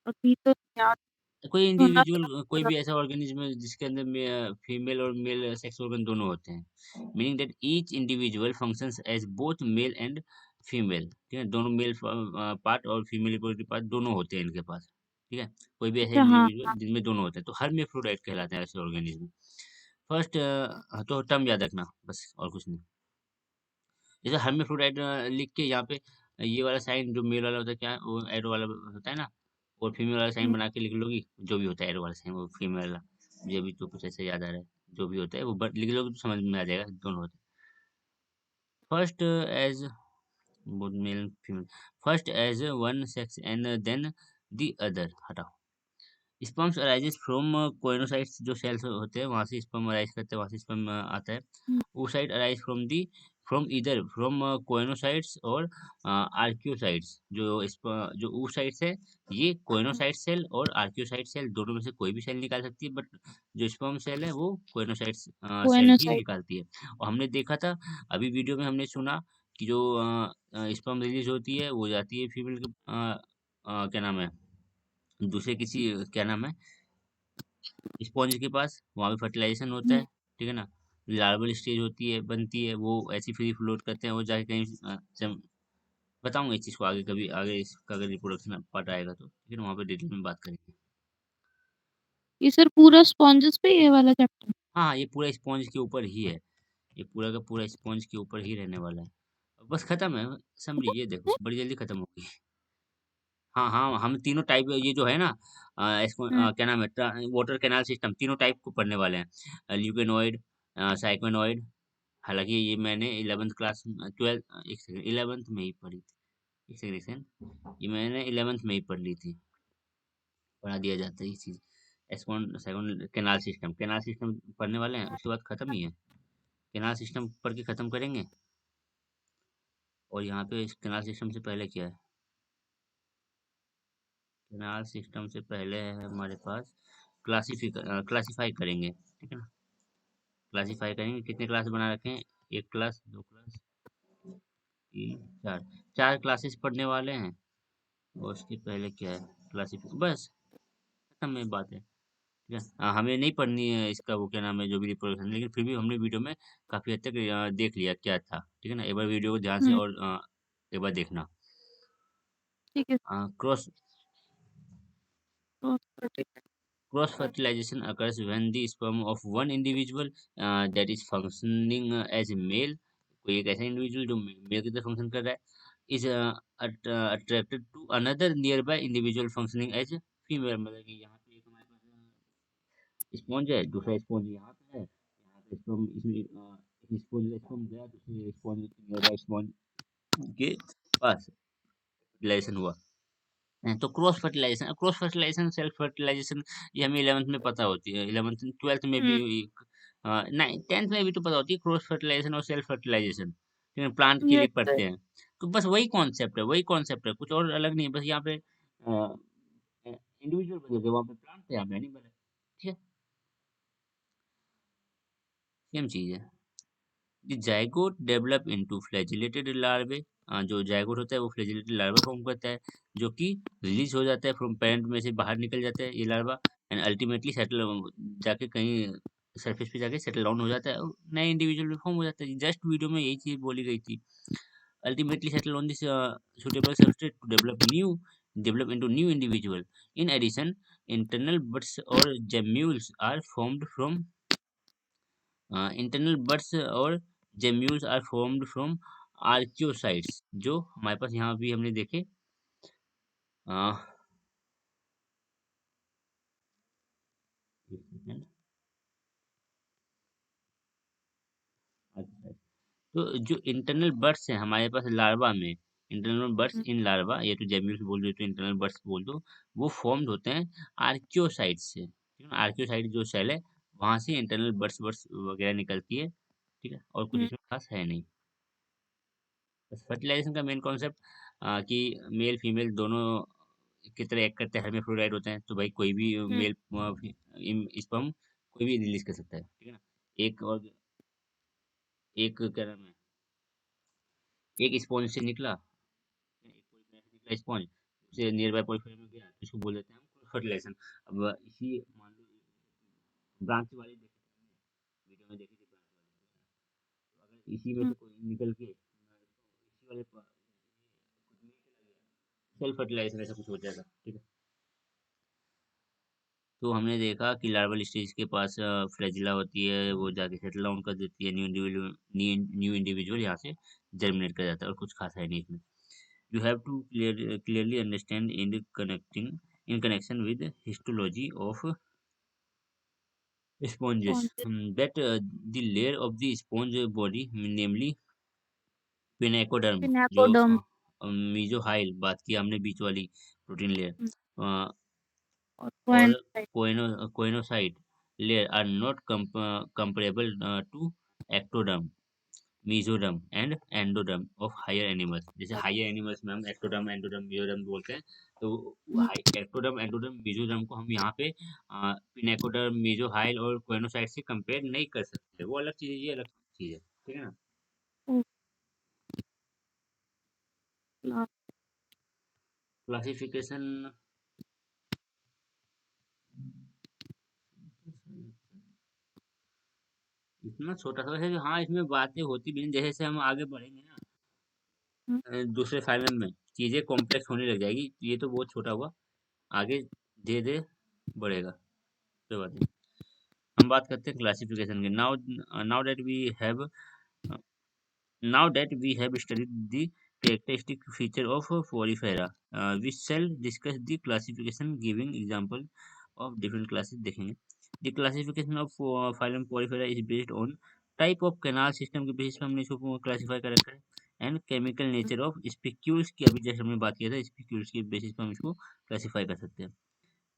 अभी तो याद कोई होना इंडिविजुअल कोई पड़ा। भी ऐसा ऑर्गेनिज्म है जिसके अंदर फीमेल और मेल सेक्स ऑर्गन दोनों होते हैं। Meaning that each individual functions as both male and female. ठीक है, दोनों मेल पार्ट और फीमेल रिप्रोडक्टिव पार्ट दोनों होते हैं इनके पास। ठीक है, कोई भी ऐसे अच्छा, हाँ, इंडिविजुअल हाँ। जिनमें दोनों होते हैं तो हर्मेफ्रोडाइट कहलाते हैं ऐसे ऑर्गेनिज्म। फर्स्ट तो टर्म याद रखना बस, और कुछ नहीं। जैसे हर्मेफ्रोडाइट लिख के यहाँ पे ये वाला साइन जो मेल वाला होता है क्या है वो एरो वाला होता है ना, और फीमेल वाला साइन हुँ, बना के लिख लोगी। जो भी होता है एरो वाला साइन वो फीमेल वाला, मुझे भी तो कुछ ऐसे याद आ रहा है। जो भी होता है वो लिख लोगे तो समझ में आ जाएगा दोनों होते हैं। First as both male female, first as one sex and then the other. हटाओ। स्पर्म्स अराइजेस फ्रॉम कोइनोसाइट्स, जो सेल्स होते हैं वहां से स्पर्म अराइज करते हैं, वहां से स्पर्म आता है। हुँ, oocyte arise from either from coenocytes और आर्कियोसाइट्स। जो oocytes है ये हुँ, कोइनोसाइट सेल और आर्कियोसाइट सेल दोनों में से कोई भी सेल निकाल सकती है, बट जो स्पर्म सेल है वो कोइनोसाइट्स सेल ही कोइनोसाइट। निकालती है। और हमने देखा था अभी वीडियो में, हमने सुना कि जो स्पर्म रिलीज होती है वो जाती है फीमेल के क्या नाम है दूसरे किसी क्या नाम है स्पॉन्ज के पास, वहाँ पे फर्टिलाइजेशन होता हुँ, है। ठीक है ना। लार्वल स्टेज होती है, बनती है, वो ऐसी फ्री फ्लोट करते हैं, वो जाके कहीं बताऊंगा इस चीज़ को आगे, कभी आगे इसका अगर रिप्रोडक्शन पार्ट आएगा तो ठीक है ना, वहाँ पे डिटेल में बात करेंगे। ये सर पूरा स्पॉन्जेस पे ये वाला चैप्टर? हाँ हाँ, ये पूरा स्पॉन्ज के ऊपर ही है। ये पूरा का पूरा स्पॉन्ज के ऊपर ही रहने वाला है। बस खत्म है समरी, ये देखो बड़ी जल्दी खत्म होगी। हाँ हाँ, हम तीनों टाइप ये जो है ना इसको हुँ, क्या नाम है वाटर कैनाल सिस्टम, तीनों टाइप को पढ़ने वाले हैं। ल्यूकेनॉइड, साइक्वेनॉइड। हालांकि ये मैंने 11th क्लास 12 एक सेकंड 11th में ही पढ़ी थी। एक सेकंड, ये मैंने 11th में ही पढ़ ली थी। पढ़ा दिया जाता है ये चीज़। एस्कॉन सेकंड कैनाल सिस्टम पढ़ने वाले हैं, उसके बाद खत्म ही है। कैनाल सिस्टम पढ़ के खत्म करेंगे। और यहाँ पे इस कैनाल सिस्टम से पहले क्या है, कैनाल सिस्टम से पहले है हमारे पास क्लासीफाई करेंगे। ठीक है ना, क्लासीफाई करेंगे। कितने क्लास बना रखे हैं, एक क्लास, दो क्लास, तीन, चार। चार क्लासेस पढ़ने वाले हैं। और उसके पहले क्या है क्लासीफाई, बस खत्म में बात है। ठीक है, हमें नहीं पढ़नी है इसका वो क्या नाम है जो भी रिप्रोडक्शन, लेकिन फिर भी हमने वीडियो में काफ़ी हद तक देख लिया क्या था। ठीक है ना, एक बार वीडियो को ध्यान से हुँ, और एक बार देखना। ठीक है। Cross cross fertilization। Cross fertilization occurs when the sperm of one individual that is functioning as a male, कोई एक ऐसा इंडिविजुअल जो मेल की तरह फंक्शन कर रहा है, is attracted to another nearby individual functioning as a female। मतलब कि यहाँ पे एक हमारे पास स्पॉन्ज है, दूसरा स्पॉन्ज यहाँ पे है, यहाँ पे स्पर्म इसमें स्पॉन्ज गया दूसरे स्पॉन्ज नियरबाई स्पॉन्ज के पास रिलेशन हुआ। तो क्रॉस फर्टिलाइजेशन सेल्फ फर्टिलाइजेशन ये हमें 11th में पता होती है, 11th 12th में भी, हुँ, नहीं 10th में भी तो पता होती है क्रॉस फर्टिलाइजेशन और सेल्फ फर्टिलाइजेशन। प्लांट के ये लिए तो है। पढ़ते हैं। तो बस वही कॉन्सेप्ट है, कुछ और अलग नहीं है। बस यहाँ पे इंडिविजुअल बदल गए, वहाँ पे प्लांट थे, यहाँ पे नहीं बने। ठीक है। सेम चीज है। The zygote develop into flagellated larvae, जो जाइगोट होता है वो फ्लैजिलेटेड लार्वा फॉर्म करता है, जो कि रिलीज हो जाता है फ्रॉम पेरेंट में से बाहर निकल जाता है ये लार्वा, एंड अल्टीमेटली सेटल जाके कहीं सरफेस पे जाके सेटल डाउन हो जाता है और नए इंडिविजुअल में फॉर्म हो जाता है। जस्ट वीडियो में यही चीज बोली गई थी। Ultimately settle on this suitable substrate to develop into new individual. In addition, internal buds or gemmules are formed from internal buds और gemmules are formed from archaeocytes, जो हमारे पास यहाँ भी हमने देखे। अ, एक सेकंड। अच्छा, तो जो इंटरनल बर्ड्स हैं हमारे पास लार्वा में, इंटरनल बर्ड्स इन लार्वा या तो जेम्यूल्स बोल दो तो इंटरनल बर्ड्स बोल दो, वो फॉर्म्ड होते हैं आर्कियोसाइट से, ठीक है ना। आर्कियोसाइट जो सेल है वहां से इंटरनल बर्ड्स बर्ड्स वगैरह निकलती है, ठीक है, और कुछ इसमें खास है नहीं। बस फर्टिलाइजेशन का मेन कॉन्सेप्ट कि मेल फीमेल दोनों की तरह एक्ट करते हैं, hermaphrodite होते हैं, तो भाई कोई भी मेल स्पर्म कोई भी रिलीज कर सकता है, ठीक है ना। एक और एक क्या नाम है, एक स्पॉन्ज से निकला, एक पॉलीफेरा से निकला स्पॉन्ज, उसे नियर बाय पॉलीफेरा में गया, इसको बोल देते हैं हम फर्टिलाइजेशन। अब इसी मान लो ब्रांच वाली देखी थी हमने, वीडियो में देखी थी ब्रांच वाली, तो अगर इसी में से कोई निकल के इसी वाले खुद में ही चला गया, सेल्फ फर्टिलाइजेशन ऐसा कुछ हो जाएगा, ठीक है। तो हमने देखा कि लार्वल स्टेज के पास फ्लैजिला होती है, वो जाके सेटल डाउन कर देती है, न्यू इंडिविजुअल यहाँ से जर्मिनेट कर जाता है, और कुछ खास है नहीं इसमें। You have to clearly understand in connection with histology of sponges that the layer of the sponge body, namely pinacoderm, जो पिनाकोडर्म। मीजोहाइल बात की हमने बीच वाली प्रोटीन लेयर, और और choanocyte. Choanocyte layer are not comparable to ectoderm, mesoderm and endoderm of higher animals. जैसे हायर एनिमल्स में हम एक्टोडर्म एंडोडर्म मीजोडर्म बोलते हैं, तो एक्टोडर्म एंडोडर्म मीजोडर्म को हम यहाँ पे पिनेकोडर्म मीजोहाइल और कोइनोसाइट से कंपेयर नहीं कर सकते, वो अलग चीज है, ये अलग चीज है, ठीक है ना। क्लासिफिकेशन इतना छोटा सा है कि हाँ इसमें बातें होती भी नहीं, जैसे जैसे हम आगे बढ़ेंगे ना दूसरे फाइनल में चीजें कॉम्प्लेक्स होने लग जाएगी, ये तो बहुत छोटा हुआ, आगे धीरे धीरे बढ़ेगा, कोई बात नहीं। हम बात करते हैं क्लासिफिकेशन की। Now now that we have now that we have studied the characteristic feature of porifera, we shall discuss the classification giving example of different classes देखेंगे। The classification of phylum porifera is based on type of canal system के बेसिस पे हमने इसको क्लासीफाई कर रखा है, and chemical nature of spicules की, अभी जैसे हमने बात किया था स्पिक्यूल्स के बेसिस पे हम इसको क्लासीफाई कर सकते हैं।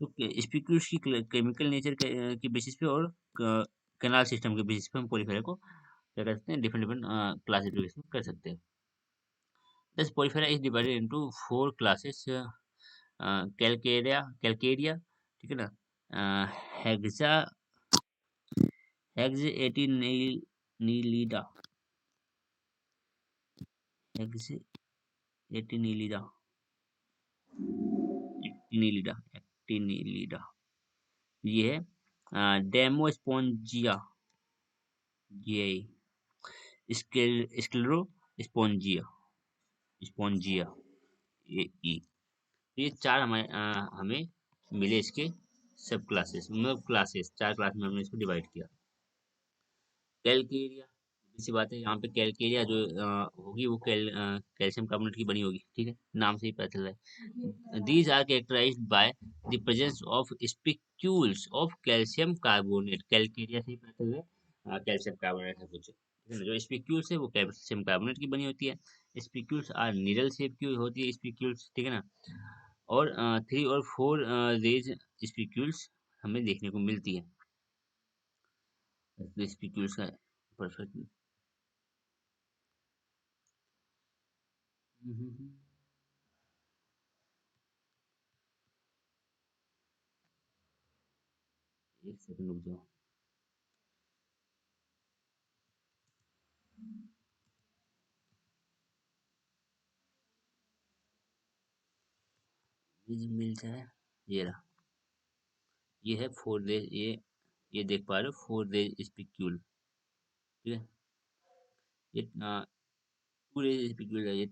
तो स्पिक्यूल्स की केमिकल नेचर के बेसिस पे और कैनाल सिस्टम के बेसिस पे हम पोरीफेरा को क्या कर सकते हैं, डिफरेंट डिफरेंट क्लासिफिकेशन कर सकते हैं। दस Porifera is divided into 4 classes, Calcarea, ठीक है ना, हेक्सा हेक्स एटिनिलीडा, हेक्स एटिनिलीडा, एक्टिनिलीडा, एक्टिनिलीडा, ये है डेमोस्पोंजिया, ये स्क्लेरो स्पोंजिया, स्पोंजिया, ये ई, ये चार हमें मिले इसके सब क्लासेस, मतलब क्लासेस 4 क्लास में हमने इसको डिवाइड किया। कैलकेरिया, इसी बात है, यहाँ पे कैलकेरिया जो होगी वो कैल्शियम कार्बोनेट की बनी होगी, ठीक है, नाम से ही पता चल रहा है। These are characterised by the presence of spicules of calcium carbonate, Calcarea से ही पता चल रहा है कैल्शियम कार्बोनेट है कुछ, ठीक है ना। जो स्पिक्यूल्स है वो कैल्शियम कार्बोनेट की बनी होती है। स्पिक्यूल्स आर निडल शेप की होती है स्पिक्यूल्स, ठीक है ना, और 3 और 4 रेज स्पिक्यूल्स हमें देखने को मिलती है। स्पिक्यूल्स का परफेक्ट, एक सेकंड रुक जाओ। चीज मिलता है, ये रहा, ये है फोर रेज, ये देख पा रहे हो, फोर रेज स्पिक्यूल, ठीक है। ये टू रेज स्पिक्यूल है, ये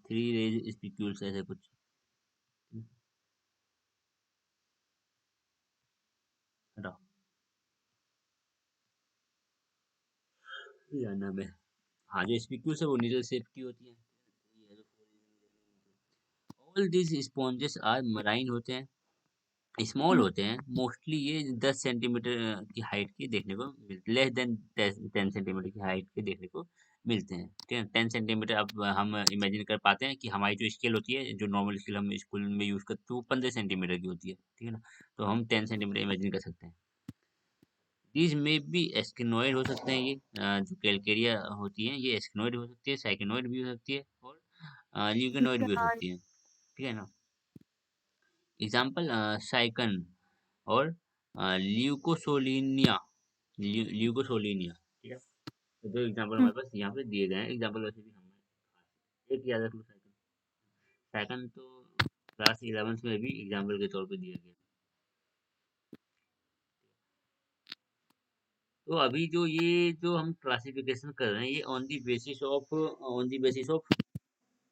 थ्री रेज स्पिक्यूल्स ऐसे कुछ। हटाओ, क्या नाम है, हाँ जो स्पिक्यूल्स है वो नीडल शेप की होती है। All this sponges are marine होते हैं, स्मॉल होते हैं, मोस्टली ये 10 सेंटीमीटर की हाइट के देखने को मिलते, लेस देन 10 सेंटीमीटर की हाइट के देखने को मिलते हैं, ठीक है। 10 सेंटीमीटर अब हम इमेजिन कर पाते हैं कि हमारी जो स्केल होती है, जो नॉर्मल स्केल हम स्कूल में यूज करते हैं, वो 15 सेंटीमीटर की होती है, ठीक है ना। तो हम 10 सेंटीमीटर इमेजिन कर सकते हैं। दीज में भी एस्किनोइड हो सकते हैं, ये जो कैलकेरिया होती है ये एस्किनोइड हो सकती है, साइकिनोइड भी हो सकती है, और ल्यूकेनोइड भी हो सकती है, ठीक है ना। एग्जाम्पल साइकन और ल्यूकोसोलिनिया, ल्यूकोसोलिनिया, ठीक है। तो दो एग्जाम्पल हमारे पास यहाँ पे दिए गए हैं। एग्जाम्पल वैसे भी हमें एक याद रख लो, साइकन, साइकन तो क्लास 11 में भी एग्जाम्पल के तौर पे दिया गया। तो अभी जो ये जो हम क्लासिफिकेशन कर रहे हैं, ये ऑन दी बेसिस ऑफ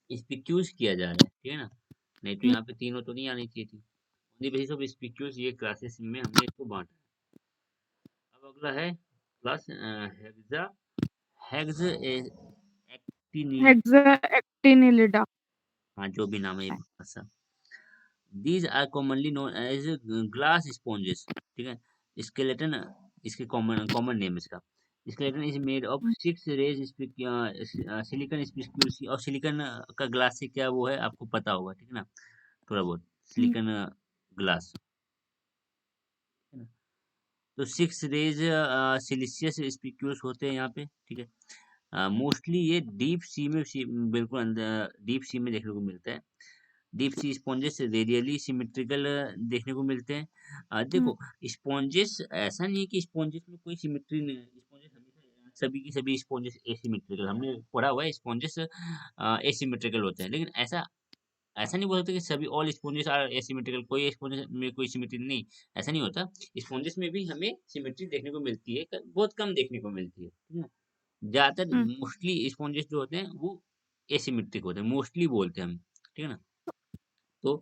स्पीक्यूज किया जा रहा है, ठीक है ना। नहीं तो यहाँ पे तीनों तो नहीं आनी चाहिए थी। ऑन दी बेसिस ऑफ स्पीक्यूज ये क्लासेस में हमने इसको बांटा है। अब अगला है क्लास हेक्सा, हेक्स एक्टिनिल, हेक्साक्टिनिलिडा। हाँ जो भी नाम है ये भाषा। These are commonly known as glass sponges, ठीक है। स्केलेटन इसके कॉमन कॉमन नेम इसका। Skeleton is made of six rays silicon spicules, और सिलिकॉन का ग्लास से क्या वो है आपको पता होगा, ठीक है ना, थोड़ा बहुत सिलिकॉन ग्लास, है ना। तो सिक्स रेज सिलिशियस स्पिक्यूल्स होते हैं यहाँ पे, ठीक है। मोस्टली ये डीप सी में बिल्कुल अंदर डीप सी में देखने को मिलता है। Deep sea sponges radially symmetrical देखने को मिलते हैं। देखो, स्पॉन्जेस ऐसा नहीं है कि स्पॉन्जेस में कोई सिमेट्री नहीं है, स्पॉन्जेस हमेशा सभी की सभी स्पॉन्जेस एसिमेट्रिकल, हमने पढ़ा हुआ है स्पॉन्जेस एसिमेट्रिकल होते हैं, लेकिन ऐसा ऐसा नहीं बोल सकते कि सभी ऑल स्पॉन्जेस आर एसिमेट्रिकल, कोई स्पॉन्जेस में कोई सिमेट्री नहीं, ऐसा नहीं होता। स्पॉन्जेस में भी हमें सिमेट्री देखने को मिलती है, बहुत कम देखने को मिलती है, ठीक है। ज्यादातर मोस्टली स्पॉन्जेस जो होते हैं वो एसिमेट्रिक होते हैं, मोस्टली बोलते हैं हम, ठीक है ना। तो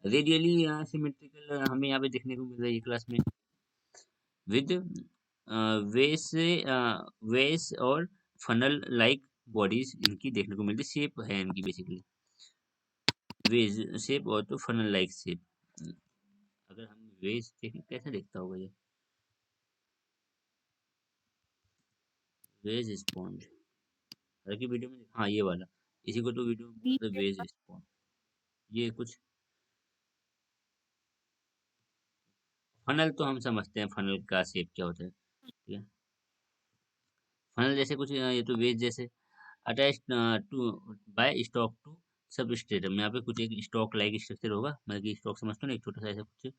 रेडियली सिमेट्रिकल हमें यहाँ पे देखने को मिल रहा है ये क्लास में, विद वेस वेस और फनल लाइक बॉडीज इनकी देखने को मिलती है, शेप है इनकी बेसिकली वेज शेप और तो फनल लाइक शेप। अगर हम वेज देखें कैसे दिखता होगा ये वेज स्पॉन्ज, हालांकि वीडियो में हाँ ये वाला, इसी को तो वीडियो में बोलते हैं वेज स्पॉन्ज। ये कुछ फनल तो हम समझते हैं फनल का शेप क्या होता है, ठीक है। फनल जैसे कुछ ये तो वेज जैसे attach to by stalk to substratum, यहाँ पे कुछ एक स्टॉक लाइक स्ट्रक्चर होगा, मतलब कि स्टॉक समझते हो ना, एक छोटा सा ऐसा कुछ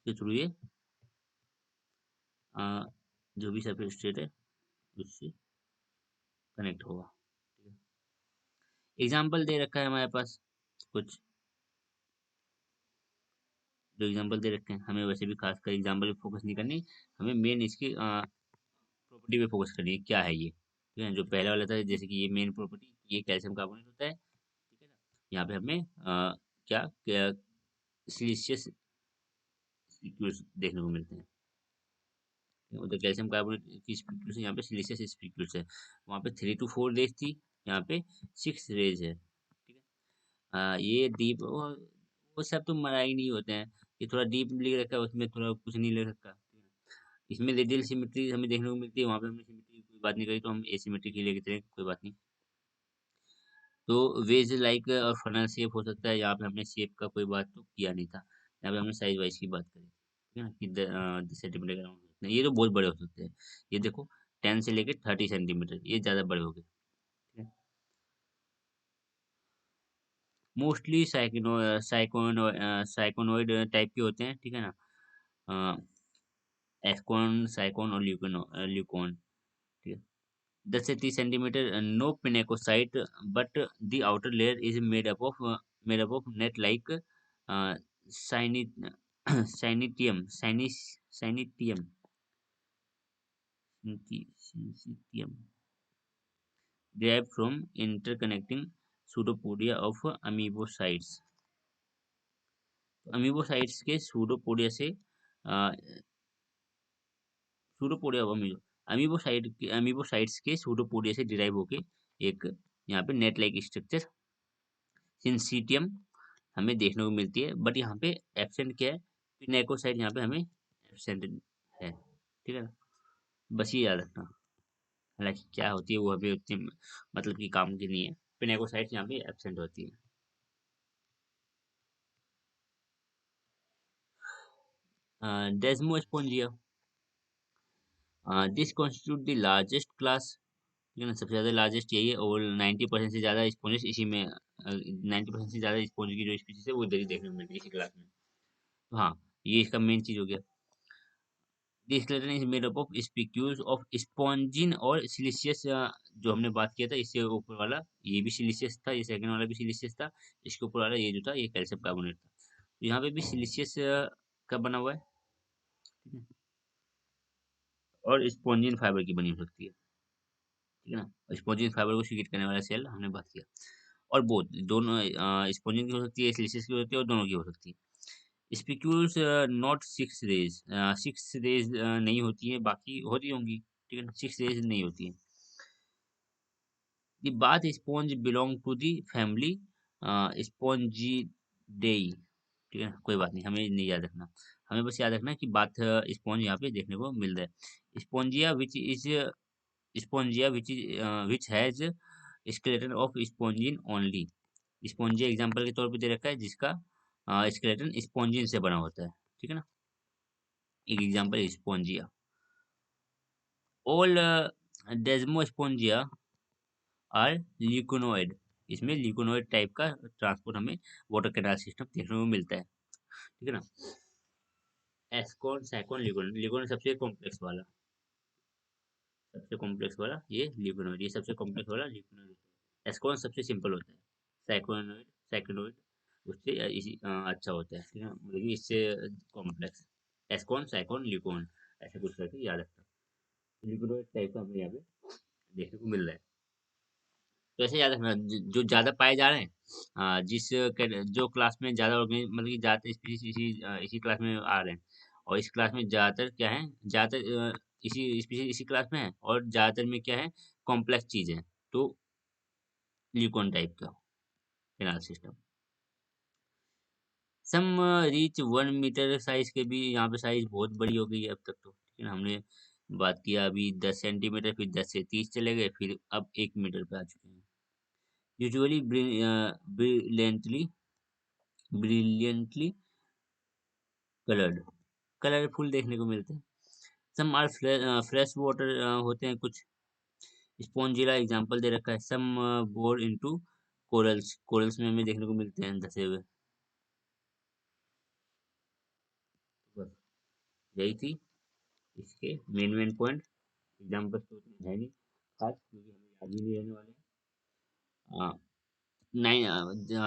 के थ्रू ये जो भी सबस्ट्रेट है उससे कनेक्ट होगा। एग्जाम्पल दे रखा है हमारे पास कुछ, जो एग्जाम्पल दे रखे हैं, हमें वैसे भी खासकर एग्जाम्पल पे फोकस नहीं करनी, हमें मेन इसकी प्रॉपर्टी पे फोकस करनी है, क्या है ये, ठीक है। जो पहला वाला था जैसे कि ये मेन प्रॉपर्टी, ये कैल्शियम कार्बोनेट होता है, ठीक है ना। यहाँ पे हमें क्या सिलिशियस स्पीक्यूल्स देखने को मिलते हैं, उधर कैल्शियम कार्बोनेट की स्पीक्यूल्स है, यहाँ पे सिलिशियस स्पीक्यूल्स है। वहाँ पे 3 to 4 रेज थी, यहाँ पे 6 रेज है, ठीक है। ये डीप वो सब तो मराई नहीं होते हैं, ये थोड़ा डीप लिख रखा है, उसमें थोड़ा कुछ नहीं लिख रखा, ठीक है। इसमें रेडियल सिमेट्री हमें देखने को मिलती है, वहाँ पे हमने सिमेट्री की कोई बात नहीं करी, तो हम एसिमेट्री की लेके चले, कोई बात नहीं। तो वेज लाइक और फनल शेप हो सकता है, यहाँ पे हमने शेप का कोई बात तो किया नहीं था, यहाँ पे हमने साइज वाइज की बात करी, ठीक है ना, कि 10 सेंटीमीटर अराउंड हो सकते हैं। ये तो बहुत बड़े हो सकते हैं, ये देखो 10 से लेके 30 सेंटीमीटर, ये ज़्यादा बड़े हो गए, ठीक है। मोस्टली साइकोनोइड टाइप के होते हैं, ठीक है ना, एस्कॉन साइकोन और ल्यूकोन, ठीक है। 10 से 30 centimetre, no pinacocyte but the outer layer is made up of made up of net like cyni- cynitium, cynitium, syncytium, derived from interconnecting pseudopodia of amoebocytes. Amoebocytes के सूडोपोडिया से सूडोपोडिया अमीबोसाइट्स के सूडोपोडिया से डिराइव होके एक यहाँ पे नेट लाइक स्ट्रक्चर सिंसीटियम हमें देखने को मिलती है, बट यहाँ पे एब्सेंट क्या है, पिनेकोसाइट यहाँ पे हमें एब्सेंट है, ठीक है ना। बस ये याद रखना, हालांकि क्या होती है वो अभी उतनी मतलब की काम की नहीं है, पिनेकोसाइट यहाँ पे एब्सेंट होती है। Desmospongiae, this constitute the largest class, ठीक है ना, सबसे ज़्यादा लार्जेस्ट यही है और 90% से ज़्यादा स्पॉन्जेस इसी में 90% से ज़्यादा स्पॉन्ज की जो स्पीसीज है वो इधर ही देखने को मिलती है इसी क्लास में। तो हाँ, ये इसका मेन चीज़ हो गया। The skeleton is made up of spicules of spongin और सिलिशियस, जो हमने बात किया था इससे ऊपर वाला ये भी सिलिशियस था, ये सेकंड वाला भी सिलिशियस था, इसके ऊपर वाला ये जो था ये कैल्शियम कार्बोनेट था। तो यहाँ पे भी सिलिशियस का बना हुआ है, ठीक है, और स्पॉन्जिन फाइबर की बनी हो सकती है, ठीक है ना। स्पॉन्जिन फाइबर को सीक्रेट करने वाला सेल हमने बात किया। और बोथ दोनों स्पॉन्जिन की हो सकती है, सिलिशियस की हो सकती है और दोनों की हो सकती है। स्पिक्यूल्स नॉट सिक्स रेज नहीं होती है, बाकी होती होंगी, ठीक है ना, सिक्स रेज नहीं होती है। The bath sponge belong to the family spongiidae, ठीक है ना, कोई बात नहीं, हमें नहीं याद रखना, हमें बस याद रखना कि बाथ स्पॉन्ज यहाँ पे देखने को मिल रहा है। Spongia which has skeleton of spongin only, Spongia example के तौर पे दे रखा है जिसका स्केलेटन स्पॉन्जिन से बना होता है, ठीक है ना, एक एग्जांपल स्पॉन्जिया। ऑल डेस्मोस्पोंजिया आर लिकोनोइड, इसमें लिकोनोइड टाइप का ट्रांसपोर्ट हमें वाटर कैनाल सिस्टम देखने को मिलता है, ठीक है ना। एस्कॉन सैकॉन लिकोन, लिकोन सबसे कॉम्प्लेक्स वाला ये लिकोनोइड, ये सबसे कॉम्प्लेक्स वाला लिकोनोइड। एस्कॉन सबसे सिंपल होता है, साइकोनोइड साइक्लोइड उससे अच्छा होता है, ठीक है, मतलब कि इससे कॉम्प्लेक्स। एस्कॉन साइकॉन लिकोन ऐसे कुछ करके याद रखना, लिकोनोइड टाइप का हमें यहाँ पे देखने को मिल रहा है। तो ऐसे याद रखना जो ज़्यादा पाए जा रहे हैं, जो क्लास में ज़्यादा मतलब कि ज़्यादातर स्पीशीज इसी क्लास में आ रहे हैं, और इस क्लास में ज़्यादातर क्या है, ज़्यादातर इसी स्पीशीज इसी क्लास में है, और ज़्यादातर में क्या है, कॉम्प्लेक्स चीज़ है, तो ल्यूकॉन टाइप का कैनाल सिस्टम। सम रीच 1 मीटर साइज के भी यहाँ पे साइज बहुत बड़ी हो गई है अब तक, तो ठीक है ना, हमने बात किया अभी 10 सेंटीमीटर, फिर 10 से 30 चले गए, फिर अब 1 मीटर पे आ चुके हैं। Usually brilliantly brilliantly coloured, colourful देखने को मिलते हैं। सम आर फ्रेश वाटर होते हैं कुछ, स्पॉन्जिला एग्जांपल दे रखा है। सम बोर इनटू कोरल्स, कोरल्स में हमें देखने को मिलते हैं धसे हुए। बस यही थी इसके मेन पॉइंट, एग्जाम्पल तो उतने है नहीं खास क्योंकि हमें याद ही नहीं रहने वाले हैं।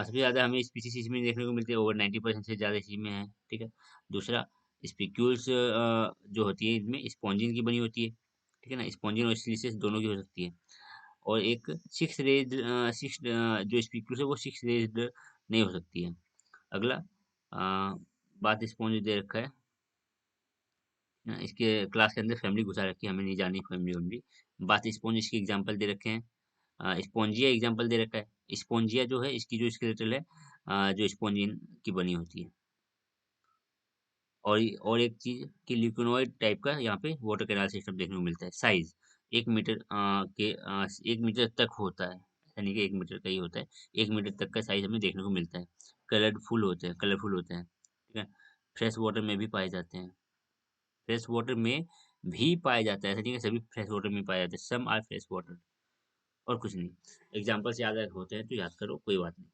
सबसे ज़्यादा हमें स्पीसीज इसमें देखने को मिलती है, ओवर 90% से ज़्यादा इसी में है, ठीक है। दूसरा, स्पिक्यूल्स जो होती है इसमें स्पॉन्जिन की बनी होती है, ठीक है ना, स्पॉन्जिन और सिलिशियस दोनों की हो सकती है। और एक सिक्स जो स्पिक्यूल्स है वो सिक्स रेज्ड नहीं हो सकती है। अगला बात स्पॉन्ज दे रखा है, इसके क्लास के अंदर फैमिली घुसा रखी है, हमें नहीं जानी फैमिली वैमिली। बात स्पॉन्ज इसके एग्जाम्पल दे रखे हैं, स्पॉन्जिया एग्जाम्पल दे रखा है। स्पॉन्जिया जो है इसकी जो स्केलेटल है जो स्पॉन्जिन की बनी होती है। और एक चीज कि लिक्विनोइड टाइप का यहाँ पे वाटर कैनाल सिस्टम देखने को मिलता है। साइज 1 मीटर 1 मीटर तक होता है, ऐसा नहीं कि 1 मीटर का ही होता है, 1 मीटर तक का साइज हमें देखने को मिलता है। कलरफुल होते हैं, ठीक है। फ्रेश वाटर में भी पाए जाते हैं, फ्रेश वाटर में भी पाया जाता है, ऐसा नहीं कि सभी फ्रेश वाटर में पाया जाता है, सम आर फ्रेश वाटर, और कुछ नहीं। एग्जाम्पल से याद होते हैं तो याद करो, कोई बात नहीं।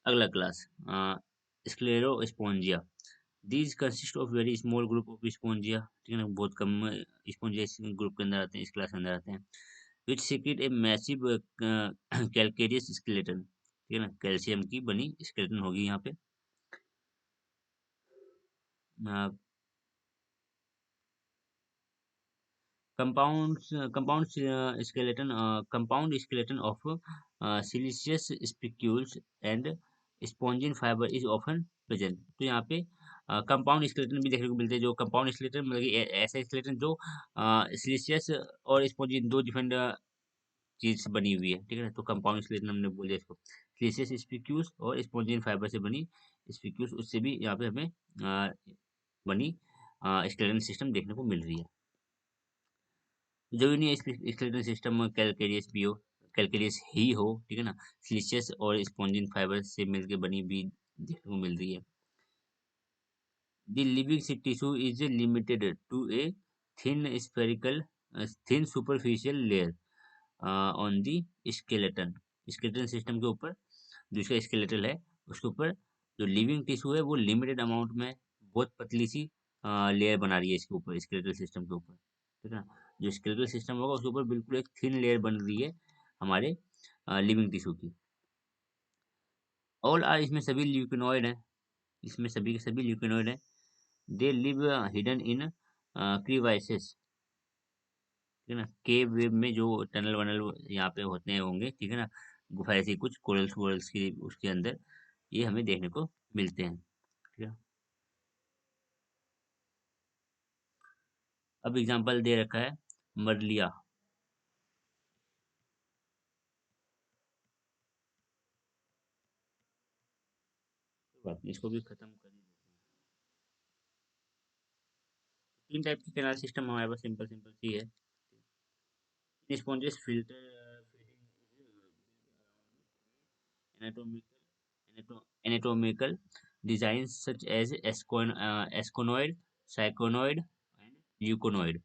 अगला class sclerospongiae, these consist of very small group of spongia, ठीक है ना, बहुत कम स्पोंजिया इस ग्रुप के अंदर आते हैं, इस क्लास के अंदर आते हैं। Which secrete a massive calcareous skeleton, ठीक है ना, कैल्शियम की बनी स्केलेटन होगी यहाँ पे। Compound skeleton of siliceous spicules and spongin fiber is often present। तो यहाँ पे कंपाउंड स्केलेटन भी देखने को मिलते हैं। जो कंपाउंड स्केलेटन मतलब कि ऐसा स्केलेटन जो सिलिशियस और स्पॉन्जिन दो डिफरेंट चीज से बनी हुई है, ठीक है ना। तो कंपाउंड स्केलेटन हमने बोल दिया इसको। सिलिशियस स्पिक्यूल्स और स्पॉन्जिन फाइबर से बनी स्पिक्यूल्स, उससे भी यहाँ पे हमें बनी स्केलेटन सिस्टम देखने को मिल रही है। जरूरी नहीं है स्केलेटन सिस्टम कैलकेरियस भी हो, कैलकेरियस ही हो, ठीक है ना। सिलिशियस और स्पॉन्जिन फाइबर से मिलकर बनी भी देखने को मिल रही है। The living tissue is limited to a thin spherical, thin superficial layer on the skeleton। Skeleton system के ऊपर जो इसका स्केलेटल है उसके ऊपर जो लिविंग टिश्यू है वो लिमिटेड अमाउंट में बहुत पतली सी लेयर बना रही है इसके ऊपर, स्केलेटल सिस्टम के ऊपर, ठीक है ना। जो स्केलेटल सिस्टम होगा उसके ऊपर बिल्कुल एक थिन लेयर बन रही है हमारे लिविंग टिश्यू की। ऑल आर, इसमें सभी ल्यूकेनॉइड हैं, इसमें सभी के सभी ल्यूकेनॉइड हैं। दे लिव हिडन इन क्रीवाइसेस, ठीक है ना। केव वेव में जो टनल वनल यहाँ पे होते हैं होंगे, ठीक है ना, गुफा ऐसी कुछ कोरल्स वोरल्स की उसके अंदर ये हमें देखने को मिलते हैं, ठीक है। अब एग्जांपल दे रखा है मरलिया, बात नहीं, इसको भी खत्म कर ही देते हैं। तीन टाइप की कैनाल सिस्टम हमारे पास सिंपल सिंपल सी है। Sponges filter anatomical designs such as asconoid, psychonoid, and leuconoid।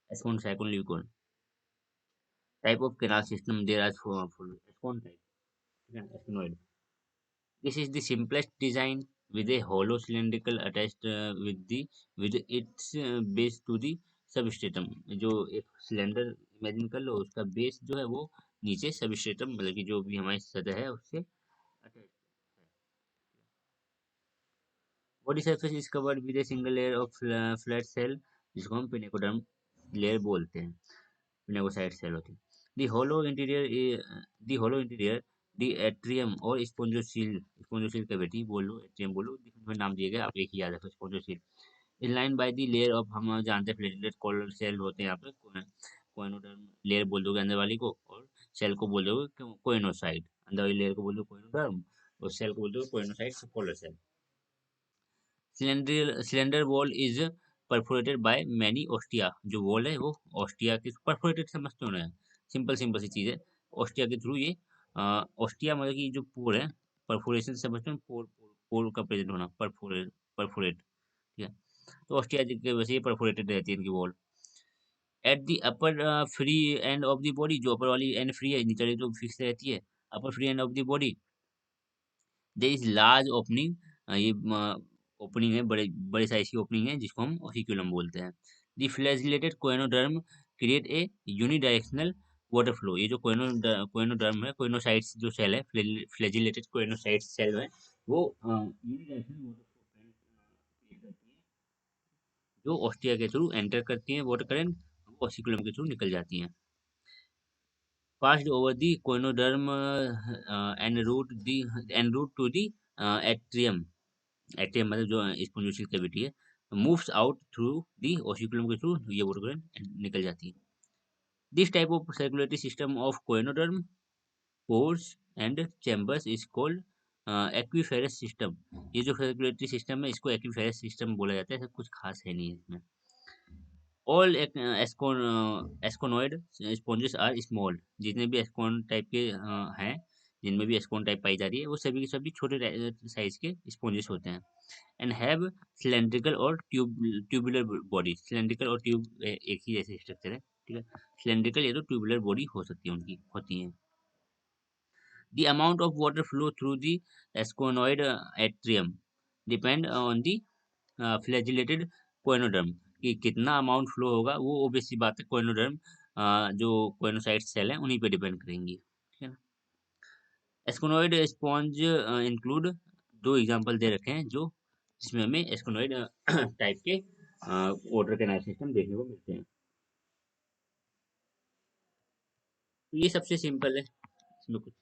ascon, psychon, leucon type of canal system there are for ascon type, asconoid। This is the simplest design with a hollow cylindrical attached with its base to the substratum। जो एक सिलेंडर इमेजिन कर लो, उसका बेस जो है वो नीचे सबस्ट्रेटम मतलब कि जो भी हमारी सतह है उससे अटैच है। Body surface is covered with a single layer of flat cell जिसको हम पिनेकोडर्म लेयर बोलते हैं, पिनेकोसाइट सेल होती है। दी होलो इंटीरियर, दी होलो इंटीरियर, दी एट्रियम और स्पोंजोसील, स्पोंजोसील कैविटी बोल लो, एट्रियम बोलो, डिफरेंट नाम दिए गए, आप एक ही याद रखो, स्पोंजोसील। In line by the layer of, हम जानते हैं प्लेटलेट कॉलर सेल होते हैं यहाँ पे, कोइनोडर्म लेयर बोल दोगे अंदर वाली को, और सेल को बोल दोगे कोइनोसाइट, अंदर वाली लेयर को बोल दो कोइनोडर्म, और सेल को बोल दोगे choanocyte collar cell. Cylinder wall is perforated by many ostia, जो वॉल है वो ऑस्टिया के परफोरेटेड समझते हो ना, सिंपल सिंपल सी चीज है। ऑस्टिया के थ्रू ये ऑस्टिया मतलब कि जो पोर है, परफोरेशन समझते हो, पोर पोर का प्रेजेंट होना, परफोरेट परफोरेट, ठीक है। तो ऑस्टिया की वजह से ये परफोरेटेड रहती है इनकी wall. At the upper free end of the body, जो अपर वाली एंड फ्री है, नीचे वाली तो फिक्स रहती है, upper free end of the body there is large opening, ये ओपनिंग है, बड़े बड़े साइज की ओपनिंग है जिसको हम ऑसिक्यूलम बोलते हैं। The flagellated choanoderm create a unidirectional water flow, ये जो कोइनोडर्म है, कोइनोसाइट्स जो सेल है, फ्लैजिलेटेड कोइनोसाइट्स सेल है, वो यूनिडायरेक्शनल वाटर फ्लो क्रिएट करती है, जो ऑस्टिया के थ्रू एंटर करती हैं वाटर करंट, वो ऑसिक्यूलम के थ्रू निकल जाती हैं। Passed over the coenoderm en route to the atrium, atrium मतलब जो स्पोंजियोसिल कैविटी है, moves out through the osculum के थ्रू ये वाटर करंट निकल जाती है। This type of circulatory system of choanoderm pores and chambers is called aquiferous system. ये जो सर्कुलेटरी सिस्टम है इसको एक्वीफेरस सिस्टम बोला जाता है, ऐसा कुछ खास है नहीं इसमें। ऑल एस्कोनॉइड स्पॉन्जेस आर स्मॉल, जितने भी एस्कोन टाइप के हैं, जिनमें भी एस्कोन टाइप पाई जा रही है, वो सभी के सभी छोटे साइज के स्पॉन्जेस होते हैं। एंड हैव सिलेंड्रिकल और ट्यूबुलर बॉडी, सिलेंड्रिकल और ट्यूब एक ही जैसे स्ट्रक्चर है, ठीक है। सिलेंड्रिकल या तो ट्यूबुलर बॉडी हो सकती है, उनकी होती है। The amount of water flow through the asconoid atrium depend on the flagellated कोइनोडर्म, कि कितना अमाउंट फ्लो होगा वो ओबियस सी बात है, कोइनोडर्म जो कोइनोसाइट सेल हैं उन्हीं पे डिपेंड करेंगी, ठीक है ना। एस्कोनॉइड स्पॉन्ज इंक्लूड, दो एग्जांपल दे रखे हैं जो जिसमें हमें एस्कोनॉइड टाइप के वाटर कैनाल सिस्टम देखने को मिलते हैं। तो ये सबसे सिंपल है, इसमें कुछ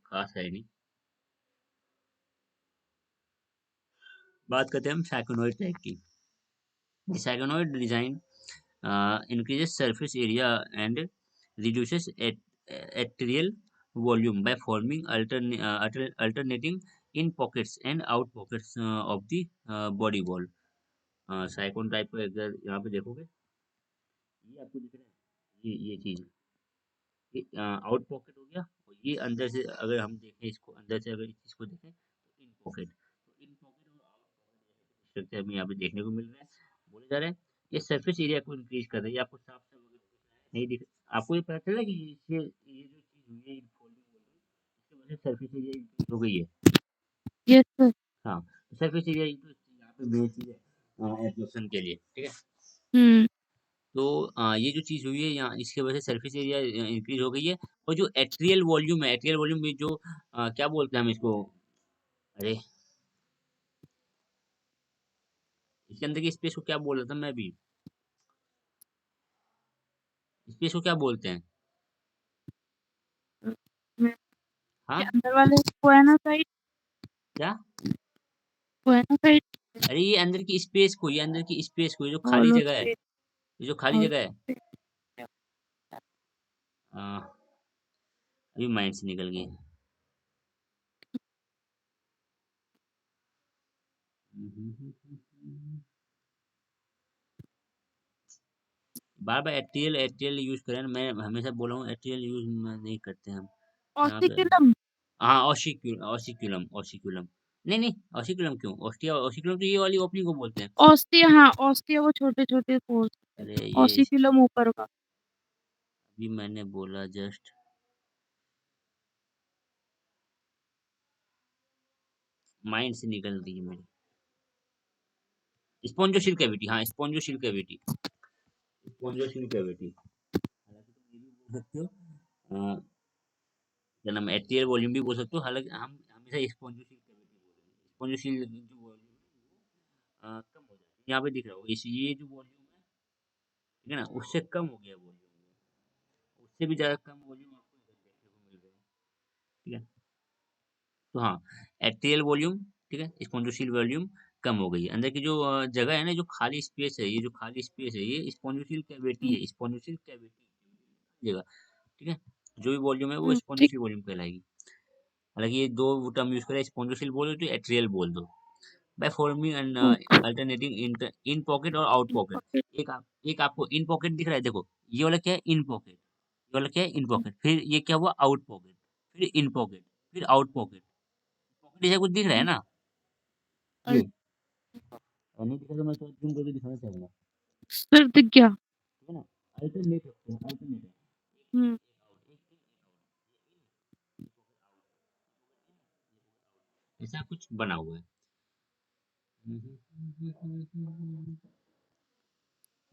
खास है नहीं। बात करते हैं हम साइकोनॉइड टाइप की। The cyanoid design increases surface area and reduces arterial volume by forming alternating in pockets and out pockets of the body wall. Sycon type का अगर यहाँ पे देखोगे, ये आपको दिख रहा है, ये चीज, ये आउट पॉकेट हो गया, और ये अंदर से अगर हम देखें इसको, अंदर से अगर इस चीज को देखें तो इन पॉकेट, तो इन पॉकेट और आउट पॉकेट स्ट्रक्चर हमें यहाँ पे देखने को मिल रहा है। बोले जा रहे हैं ये सरफेस एरिया को इंक्रीज कर रही है। आपको साफ साफ अगर नहीं दिख, आपको ये पता चला कि ये जो चीज हुई है इनफोल्डिंग हो रही है, इसकी वजह से सरफेस एरिया इंक्रीज हो गई है। Yes sir. हाँ, सरफेस एरिया तो यहाँ पे बेस चीज है एब्जॉर्प्शन के लिए, ठीक है। हम्म। तो ये जो चीज हुई है यहाँ, इसके वजह से सरफेस एरिया इंक्रीज हो गई है। और जो एट्रियल वॉल्यूम है, एट्रियल वॉल्यूम में जो क्या बोलते हैं हम इसको, अरे इसके अंदर की स्पेस को क्या बोल रहा था मैं अभी, स्पेस को क्या बोलते हैं? के हाँ, अंदर वाले कोएनासाइट, क्या? कोएनासाइट अरे ये अंदर की स्पेस को, ये अंदर की स्पेस को, ये जो खाली होलो जगह है, स्पेस, ये जो खाली होलो जगह है, स्पेस। अभी माइंड से निकल गई। बार बार एट्रियल एट्रियल यूज करें, मैं हमेशा बोला हूँ एट्रियल यूज नहीं करते हम यहाँ पे। ऑसिकुलम। हाँ, ऑसिक्यूलम, ऑसिक्यूलम। नहीं नहीं, ऑसिक्यूलम क्यों, ऑस्टिया ऑसिक्यूलम तो ये वाली ओपनिंग को बोलते हैं। ऑस्टिया, हाँ ऑस्टिया वो छोटे छोटे पोर्स होते हैं। अरे ये ऑसिकुलम ऊपर का। अभी मैंने बोला जस्ट, माइंड से निकल रही है मेरी। स्पॉन्जोशिल कैविटी, हाँ स्पॉन्जोशिल कैविटी, स्पॉन्जोशिल कैविटी, हालांकि तुम ये भी बोल सकते हो क्या नाम, एट्रियल वॉल्यूम भी बोल सकते हो, हालांकि हम हमेशा स्पॉन्जोशिल कैविटी बोल रहे हैं। स्पॉन्जोशिल जो वॉल्यूम है वो कम हो जाती है, यहाँ पे दिख रहा होगा इस, ये जो वॉल्यूम है, ठीक है ना, उससे कम हो गया वॉल्यूम, उससे भी ज्यादा कम वॉल्यूम आपको इधर देखने को मिल रहा है, ठीक है। तो हाँ, एट्रियल वॉल्यूम, ठीक है, स्पॉन्जोशिल वॉल्यूम कम हो गई है। अंदर की जो जगह है ना, जो खाली स्पेस है, ये जो खाली स्पेस है ये स्पॉन्जोशिल कैविटी है, स्पॉन्जोशिल कैविटी जगह, ठीक है। जो भी वॉल्यूम है वो ठीक। स्पॉन्जोशिल वॉल्यूम कहलाएगी। हालांकि ये दो टर्म यूज करें, स्पॉन्जोशिल बोल दो तो एट्रियल बोल दो। By forming and okay. Alternating in pocket और आउट पॉकेट। एक आपको इन पॉकेट दिख रहा है, देखो ये वाला क्या है, इन पॉकेट, ये वाला क्या है, इन पॉकेट, फिर ये क्या हुआ, आउट पॉकेट, फिर इन पॉकेट, फिर आउट पॉकेट, पॉकेट जैसा कुछ दिख रहा है ना, ये और नहीं दिखा तो मैं तो जूम करके दिखाना चाहूंगा, सर दिख गया। ठीक है ना। अल्टरनेट रखते हैं, अल्टरनेट हम्म। ऐसा कुछ बना हुआ है।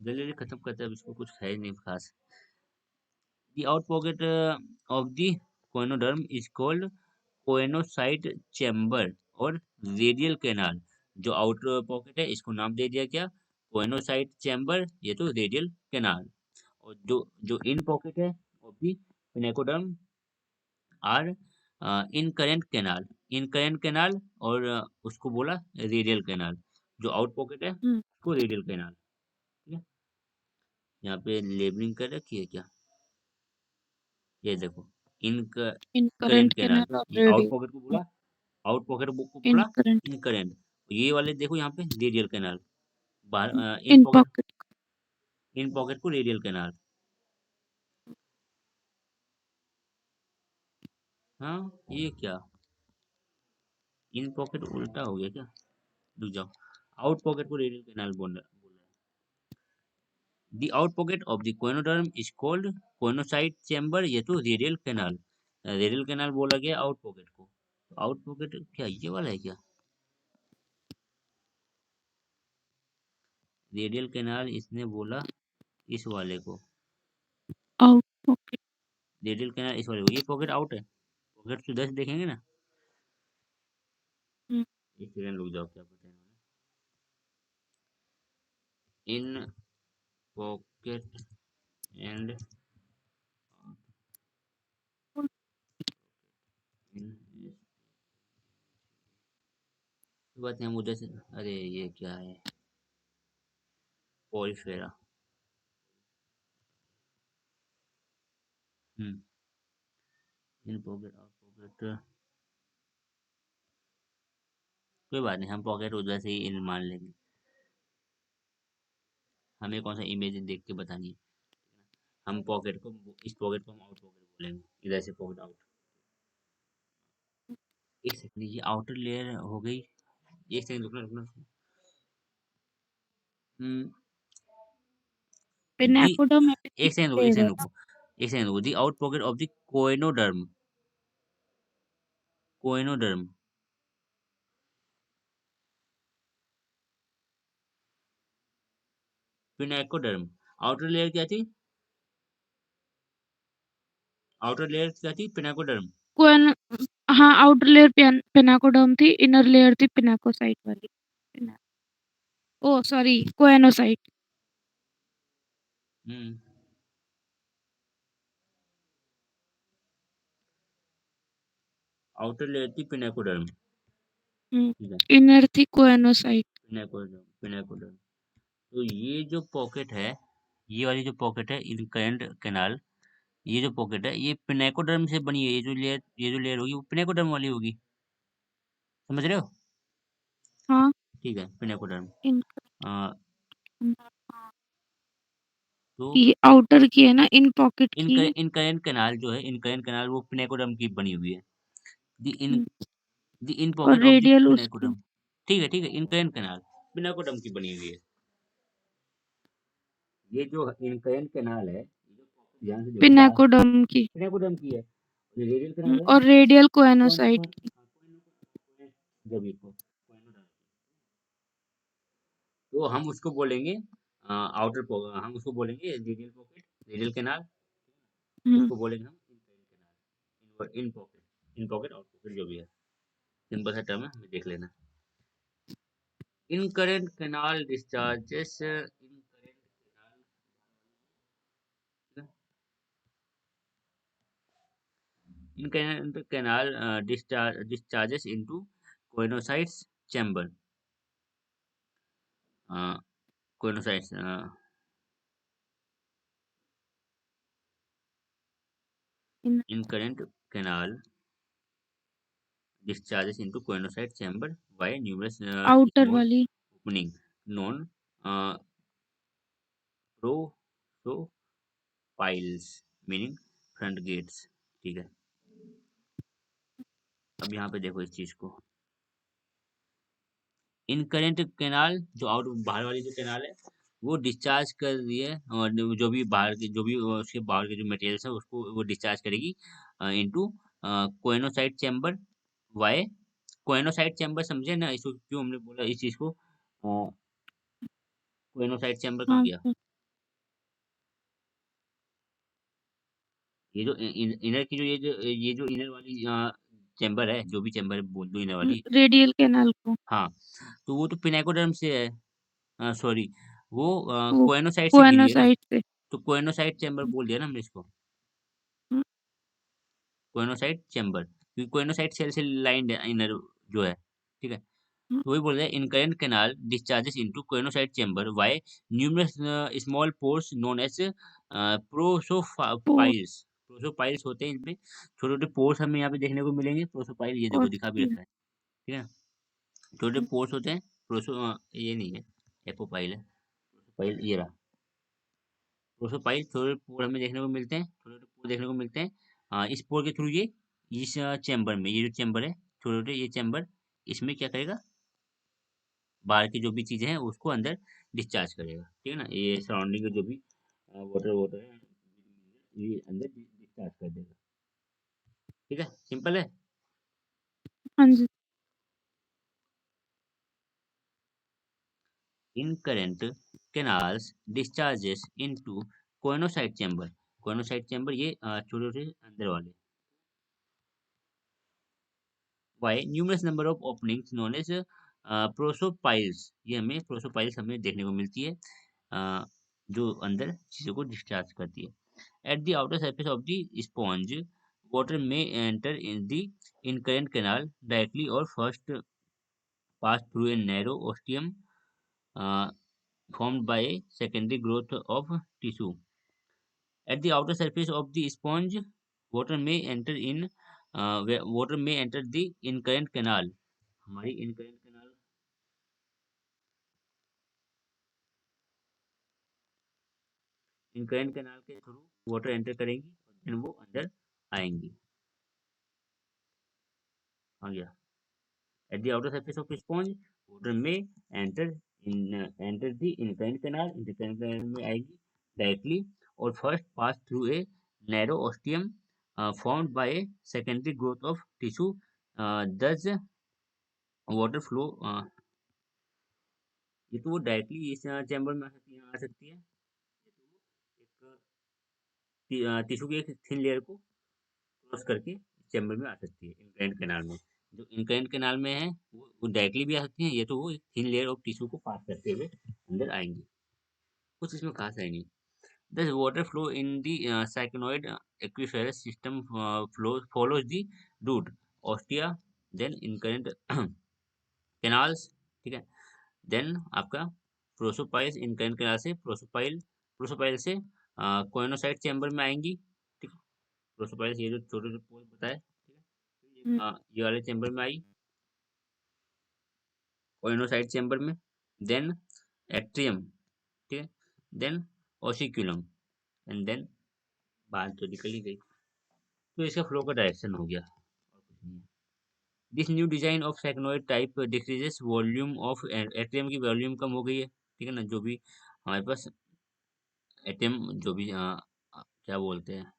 जल्दी जल्दी खत्म करते हैं, अब इसको कुछ है ही नहीं खास। The out pocket of the coenoderm is called choanocyte chamber और रेडियल कैनाल। जो आउट पॉकेट है इसको नाम दे दिया क्या, कोएनोसाइट चैम्बर, ये तो रेडियल कैनाल। और जो जो इन पॉकेट है of the pinacoderm are incurrent canal, incurrent canal, और उसको बोला रेडियल कैनाल। जो आउट पॉकेट है हम्म। उसको रेडियल कैनाल, ठीक है। यहाँ पे लेबलिंग कर रखी है क्या, ये देखो, इनकरेंट इनकरेंट कैनाल, कैनाल और ये आउट रेडियल। पॉकेट को बोला, आउट पॉकेट को बोला इनकरेंट। इनकरेंट। ये वाले देखो यहाँ पे रेडियल कैनाल, बाहर इन पॉकेट। इन पॉकेट को रेडियल कैनाल। हाँ, ये क्या, इन पॉकेट उल्टा हो गया क्या, रुक जाओ, आउट पॉकेट को रेडियल कैनाल बोल रहा है। The out pocket of the choanoderm is called choanocyte chamber, ये तो रेडियल कैनाल, रेडियल कैनाल बोला गया आउट पॉकेट को। आउट पॉकेट क्या ये वाला है क्या, रेडियल कैनाल इसने बोला इस वाले को, रेडियल कैनाल इस वाले को, ये पॉकेट आउट है। पॉकेट तो 10 देखेंगे ना। हम्म, एक सेकंड रुक जाओ, क्या पता है इन पॉकेट एंड इन, बात नहीं, हम उधर से, अरे ये क्या है, Porifera. Hmm, in pocket out pocket, कोई बात नहीं, हम पॉकेट उधर से ही इन मान लेंगे। हमें कौन सा इमेज देख के बतानी है। हम पॉकेट को, इस पॉकेट को हम आउट पॉकेट बोलेंगे, इधर से पॉकेट आउट। एक सेकंड, ये आउटर लेयर हो गई। एक सेकंड रुकना रुकना। हम्म, दी, पिनाकोडर्म एक सेकंड रुको, एक सेकंड रुको, एक सेकंड रुको। The out pocket of the choanoderm, choanoderm, pinacoderm. Outer layer क्या थी? आउटर लेयर क्या थी? पिनाकोडर्म। कोएन हाँ, आउटर लेयर पिनाकोडर्म थी, इनर लेयर थी पिनाकोसाइट वाली। Oh sorry, choanocyte. Hmm, outer layer थी पिनाकोडर्म, ठीक है। इनर थी कोएनोसाइट। पिनाकोडर्म, पिनाकोडर्म। तो ये जो पॉकेट है, ये वाली जो पॉकेट है इनकरेंट कैनाल, ये जो पॉकेट है ये पिनाकोडर्म से बनी है। ये जो लेयर होगी वो पिनाकोडर्म वाली होगी, समझ रहे हो? हाँ, ठीक है, पिनाकोडर्म। इन आ, तो ये आउटर की है ना, इन पॉकेट की है। इनकरेंट कैनाल जो है, इनकरेंट कैनाल वो पिनाकोडर्म की बनी हुई है। दी इन हम्म, दी इन और पॉकेट ऑफ द रेडियल उसकी पिनाकोडर्म, ठीक है ठीक है, इनकरेंट कैनाल पिनाकोडर्म की बनी हुई है। ये जो इनकरेंट कैनाल है, ये जो pocket, ध्यान से देखो, बाहर पिनाकोडर्म की। पिनाकोडर्म की है। ये रेडियल कैनाल है, और रेडियल कौन कोएनोसाइट कौन, की। हाँ, जब इसको तो हम उसको बोलेंगे हम उसको बोलेंगे रेडियल पॉकेट, रेडियल कैनाल। हम्म, उसको बोलेंगे हम incurrent canal, in pocket out pocket जो भी है, सिंपल सा टर्म है, हमें देख लेना। Incurrent canal discharges, incurrent canal discharges into coenocytes chamber, coenocytes, इन incurrent canal discharges into coenocyte chamber via numerous outer small वाली। opening known uh, prosopiles, meaning front gates, ठीक है। अब यहाँ पे देखो इस चीज को, इनकरेंट कैनाल जो आउट बाहर वाली जो कैनाल है वो डिस्चार्ज कर रही है, और जो भी बाहर के जो भी उसके बाहर के जो मटेरियल्स है उसको वो डिस्चार्ज करेगी into choanocyte chamber. Via choanocyte chamber, समझे ना इसको, क्यों हमने बोला इस चीज को कोएनोसाइट चैम्बर कहाँ हाँ गया? ये जो इनर की जो ये जो इनर वाली चैम्बर है, जो भी चैम्बर बोल दो इनर वाली, रेडियल कैनाल को। हाँ, तो वो तो पिनाकोडर्म से है, सॉरी, वो वो कोएनोसाइट से घिरी है ना। कोएनोसाइट से। तो कोएनोसाइट चैम्बर बोल दिया ना हमने इसको, हम्म, कोएनोसाइट चैम्बर, क्योंकि कोएनोसाइट सेल से लाइंड है इनर जो है, ठीक है। हम्म, तो वही बोल रहे हैं, incurrent canal discharges into choanocyte chamber by numerous small pores known as pore prosopyles. Prosopyles होते हैं इनमें छोटे छोटे पोर्स, हमें यहाँ पे देखने को मिलेंगे। प्रोसोपाइल ये देखो दिखा भी होती है। रखा है, ठीक है। छोटे पोर्स होते हैं, ये नहीं है, एपोपाइल है, प्रोसोपाइल ये रहा। प्रोसोपाइल छोटे पोर हमें देखने को मिलते हैं, छोटे छोटे पोर देखने को मिलते हैं। इस पोर के थ्रू ये इस चैम्बर में, ये जो चैम्बर है छोटे छोटे ये चैम्बर, इसमें क्या करेगा, बाहर की जो भी चीजें हैं उसको अंदर डिस्चार्ज करेगा, ठीक है ना। ये सराउंडिंग के जो भी वाटर वाटर है ये अंदर डिस्चार्ज कर देगा, ठीक है, सिंपल है। हाँ जी। In current canals discharges into coenocyte chamber choanocyte chamber ये छोटे छोटे अंदर वाले। Via numerous number of openings known as prosopyles, ये हमें प्रोसोपाइल्स हमें देखने को मिलती है जो अंदर चीजों को डिस्चार्ज करती है। At the outer surface of the sponge water में enter in the incurrent canal directly और first pass through a narrow ostium formed by secondary growth of tissue. At the outer surface of the sponge, water may enter in water may enter the incurrent canal. हमारी incurrent canal के थ्रू वाटर एंटर करेंगी और फिर वो अंदर आएंगी। आ गया। At the outer surface of the sponge, water may enter enter the incurrent canal. Incurrent canal में आएगी directly or first pass through a narrow ostium formed by a secondary growth of tissue. Thus, water flow ये तो वो डायरेक्टली इस चैम्बर में आ सकती है, यहाँ आ सकती है। एक टिश्यू की एक थिन लेयर को क्रॉस करके चैम्बर में आ सकती है इनकरेंट कैनाल में। जो इनकरेंट कैनाल में है वो डायरेक्टली भी आ सकती है, ये तो वो थिन लेयर ऑफ टिश्यू को पास करते हुए अंदर आएंगी। कुछ इसमें खास है नहीं। Thus, water flow in the cycloid aquiferous system follows the root ostia, then incurrent canals, ठीक है। देन आपका प्रोसोपाइल्स इनकरेंट कैनाल से प्रोसोपाइल से कोइनोसाइट चैम्बर में आएंगी, ठीक है। प्रोसोपाइल्स ये जो छोटे छोटे पोर्स बताए, ठीक है। ये वाले चैम्बर में आई कोइनोसाइट चैम्बर में, देन एट्रियम, ठीक है, देन ओसिक्यूलम एंड देन बाहर तो निकल ही गई। तो इसका फ्लो का डायरेक्शन हो गया और कुछ नहीं है। This new design of cycloid type decreases volume of atrium की वॉल्यूम कम हो गई है, ठीक है ना। जो भी हमारे पास एटम जो भी क्या बोलते हैं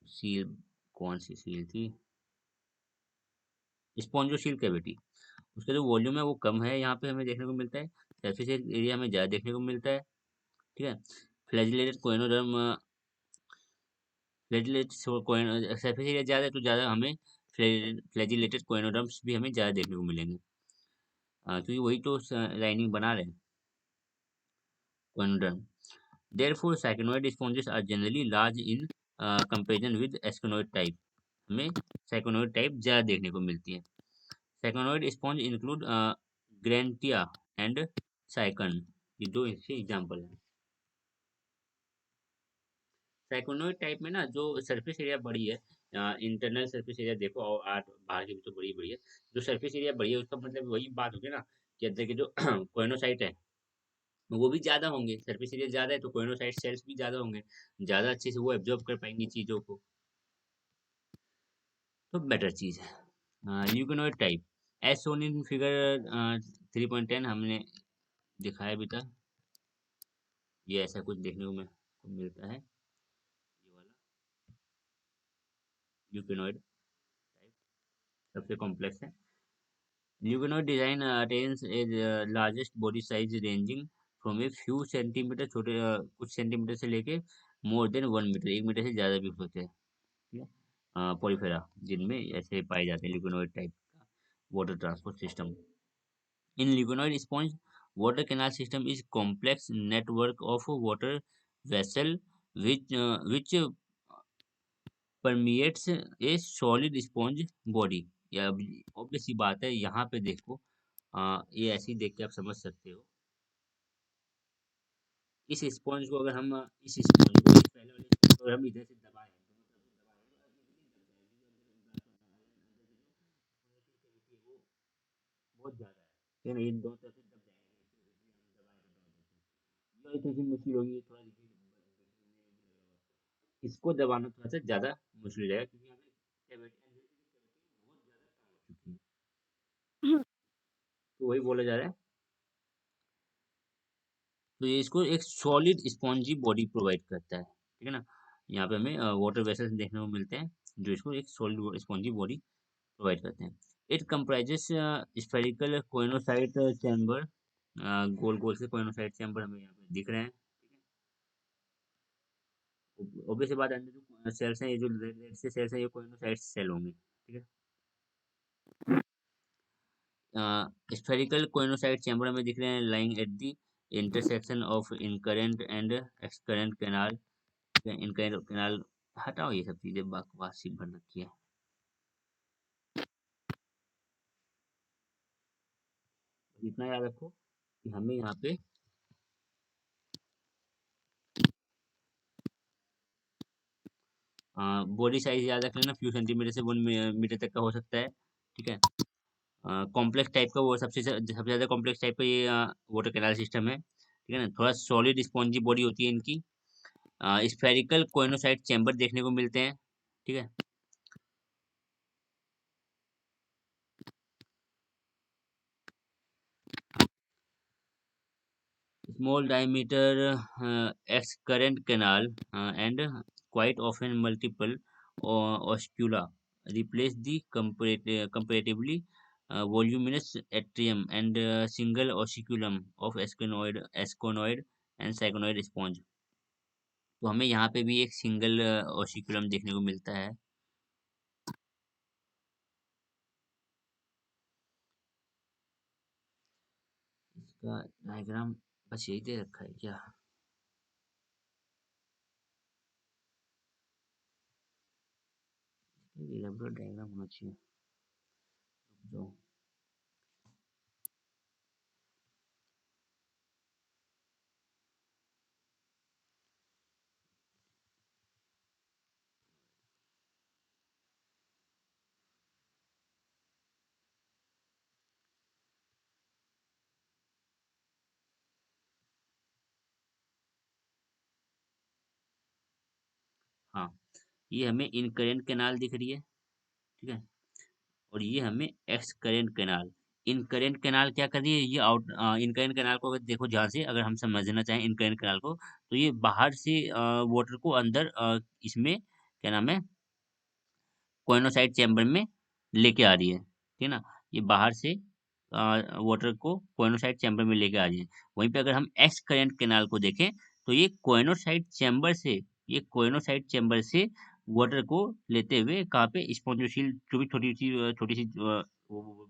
सील, कौन सी सील थी, स्पॉन्जोसील कैविटी, उसका जो वॉल्यूम है वो कम है, यहाँ पे हमें देखने को मिलता है। सरफेस एरिया हमें ज़्यादा देखने को मिलता है, ठीक है। फ्लैजिलेटेड कोइनोडर्म सरफेस एरिया ज़्यादा है तो ज़्यादा हमें फ्लैजिलेटेड कोइनोडर्म्स भी हमें ज़्यादा देखने को मिलेंगे, क्योंकि वही तो लाइनिंग बना रहे हैं कोइनोडर्म। Therefore, cycloid sponges are generally large in comparison with asconoid type. हमें साइकोनॉइड टाइप ज़्यादा देखने को मिलती है। साइकोनॉइड स्पॉन्ज इंक्लूड ग्रेंटिया एंड साइकन, ये दो इसके एग्जाम्पल हैं। साइकोनॉइड टाइप में ना जो सरफेस एरिया बड़ी है, इंटरनल सरफेस एरिया देखो और बाहर की भी तो बड़ी बड़ी है। जो सरफेस एरिया बड़ी है उसका मतलब वही बात होगी ना कि अंदर के जो कोइनोसाइट है वो भी ज़्यादा होंगे, सरफेस एरिया ज़्यादा है तो कोइनोसाइट सेल्स भी ज़्यादा होंगे, ज़्यादा अच्छे से वो एब्जॉर्ब कर पाएंगी चीज़ों को, तो बेटर चीज़ है। Leuconoid type as shown in figure 3.10 हमने दिखाया भी था, ये ऐसा कुछ देखने को मिलता है, ये वाला ल्यूकेनॉइड टाइप सबसे कॉम्प्लेक्स है। Leuconoid design attains a largest body size ranging from a few centimetre, छोटे कुछ सेंटीमीटर से लेके मोर देन 1 मीटर, 1 मीटर से ज़्यादा भी हो सकते हैं, ठीक है। पॉलीफेरा जिनमें ऐसे पाए जाते हैं ल्यूकेनॉइड टाइप का water transport system. In ल्यूकेनॉइड sponge water canal system is complex network of water vessel which permeates a solid sponge body। या ऑब्वियस सी बात है, यहाँ पे देखो ये ऐसे ही देख के आप समझ सकते हो। इस स्पॉन्ज को अगर हम इस स्पॉन्ज को इस पहले वाले स्पॉन्ज को हम इधर से दबाएं वो बहुत ज़्यादा है ना, ये दोनों तरफ से दब जाएंगे, ये थोड़ी सी मुश्किल होगी, थोड़ा इसको दबाना थोड़ा सा ज़्यादा मुश्किल हो जाएगा क्योंकि हमें कैविटी अंदर की जो कैविटी है बहुत ज़्यादा कम हो चुकी है। तो वही बोला जा रहा है, तो ये इसको एक सॉलिड स्पॉन्जी बॉडी प्रोवाइड करता है, ठीक है ना। यहाँ पे हमें वाटर वेसल्स देखने को मिलते हैं जो इसको एक सॉलिड स्पॉन्जी बॉडी प्रोवाइड करते हैं। It comprises spherical choanocyte chamber, गोल गोल से कोइनोसाइट चैम्बर हमें यहाँ पे दिख रहे हैं, ऑब्वियस बात है, अंदर जो सेल्स हैं, ये जो रेड से सेल्स हैं, ये कोइनोसाइट सेल होंगे, ठीक है। स्फेरिकल कोइनोसाइट चैम्बर में दिख रहे हैं, lying at the intersection of incurrent and excurrent canal. Incurrent canal, हटाओ ये सब चीजें, बकवास सी भर रखी है। इतना याद रखो कि हमें यहाँ पे बॉडी साइज याद रख लेना, फ्यू सेंटीमीटर से 1 मीटर तक का हो सकता है, ठीक है। कॉम्प्लेक्स टाइप का, वो सबसे ज़्यादा कॉम्प्लेक्स टाइप का ये वाटर कैनाल सिस्टम है, ठीक है ना। थोड़ा सॉलिड स्पॉन्जी बॉडी होती है इनकी। स्फेरिकल कोइनोसाइट चैम्बर देखने को मिलते हैं, ठीक है। Small diameter excurrent canal and quite often multiple oscula replace the comparatively voluminous atrium and single osculum of asconoid and syconoid sponge. तो हमें यहाँ पे भी एक सिंगल ओसिकुलम देखने को मिलता है। इसका डायग्राम बस यही दे रखा है क्या? इलेबोरेट डायग्राम होना चाहिए जो। हाँ, ये हमें इनकरेंट कैनाल दिख रही है, ठीक है। और ये हमें x current canal. Incurrent canal क्या कर रही है, ये इनकरेंट कैनाल को अगर देखो ध्यान से, अगर हम समझना चाहें इनकरेंट कैनाल को, तो ये बाहर से वाटर को अंदर इसमें क्या नाम है, कोइनोसाइट चैम्बर में लेके आ रही है, ठीक है ना। ये बाहर से वाटर को कोइनोसाइट चैम्बर में लेके आ रही है। वहीं पे अगर हम एक्स करेंट कैनाल को देखें, तो ये कोइनोसाइट चैम्बर से वाटर को लेते हुए कहाँ पे, स्पॉन्जोसील जो भी छोटी सी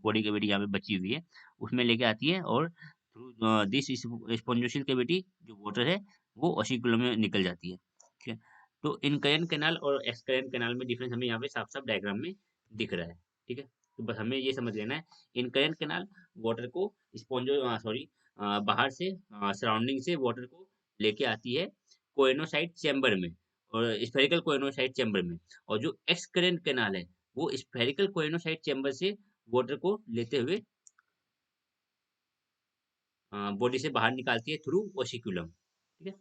बॉडी कैविटी यहाँ पे बची हुई है, उसमें लेके आती है, और थ्रू दिस स्पॉन्जोसील कैविटी जो वाटर है, वो ओसिकुलम में निकल जाती है, ठीक है। तो इनकरेंट कैनाल और एक्सकरेंट कैनाल में डिफरेंस हमें यहाँ पे साफ साफ डायग्राम में दिख रहा है, ठीक है। तो बस हमें ये समझ लेना है, इनकरेंट कैनाल वाटर को बाहर से सराउंडिंग से वाटर को लेके आती है कोइनोसाइट चैम्बर में, और स्फेरिकल कोइनोसाइट चैम्बर में। और जो एक्सकरेंट कैनाल है, वो स्फेरिकल कोइनोसाइट चैम्बर से वाटर को लेते हुए बॉडी से बाहर निकालती है थ्रू ओसिकुलम, ठीक है।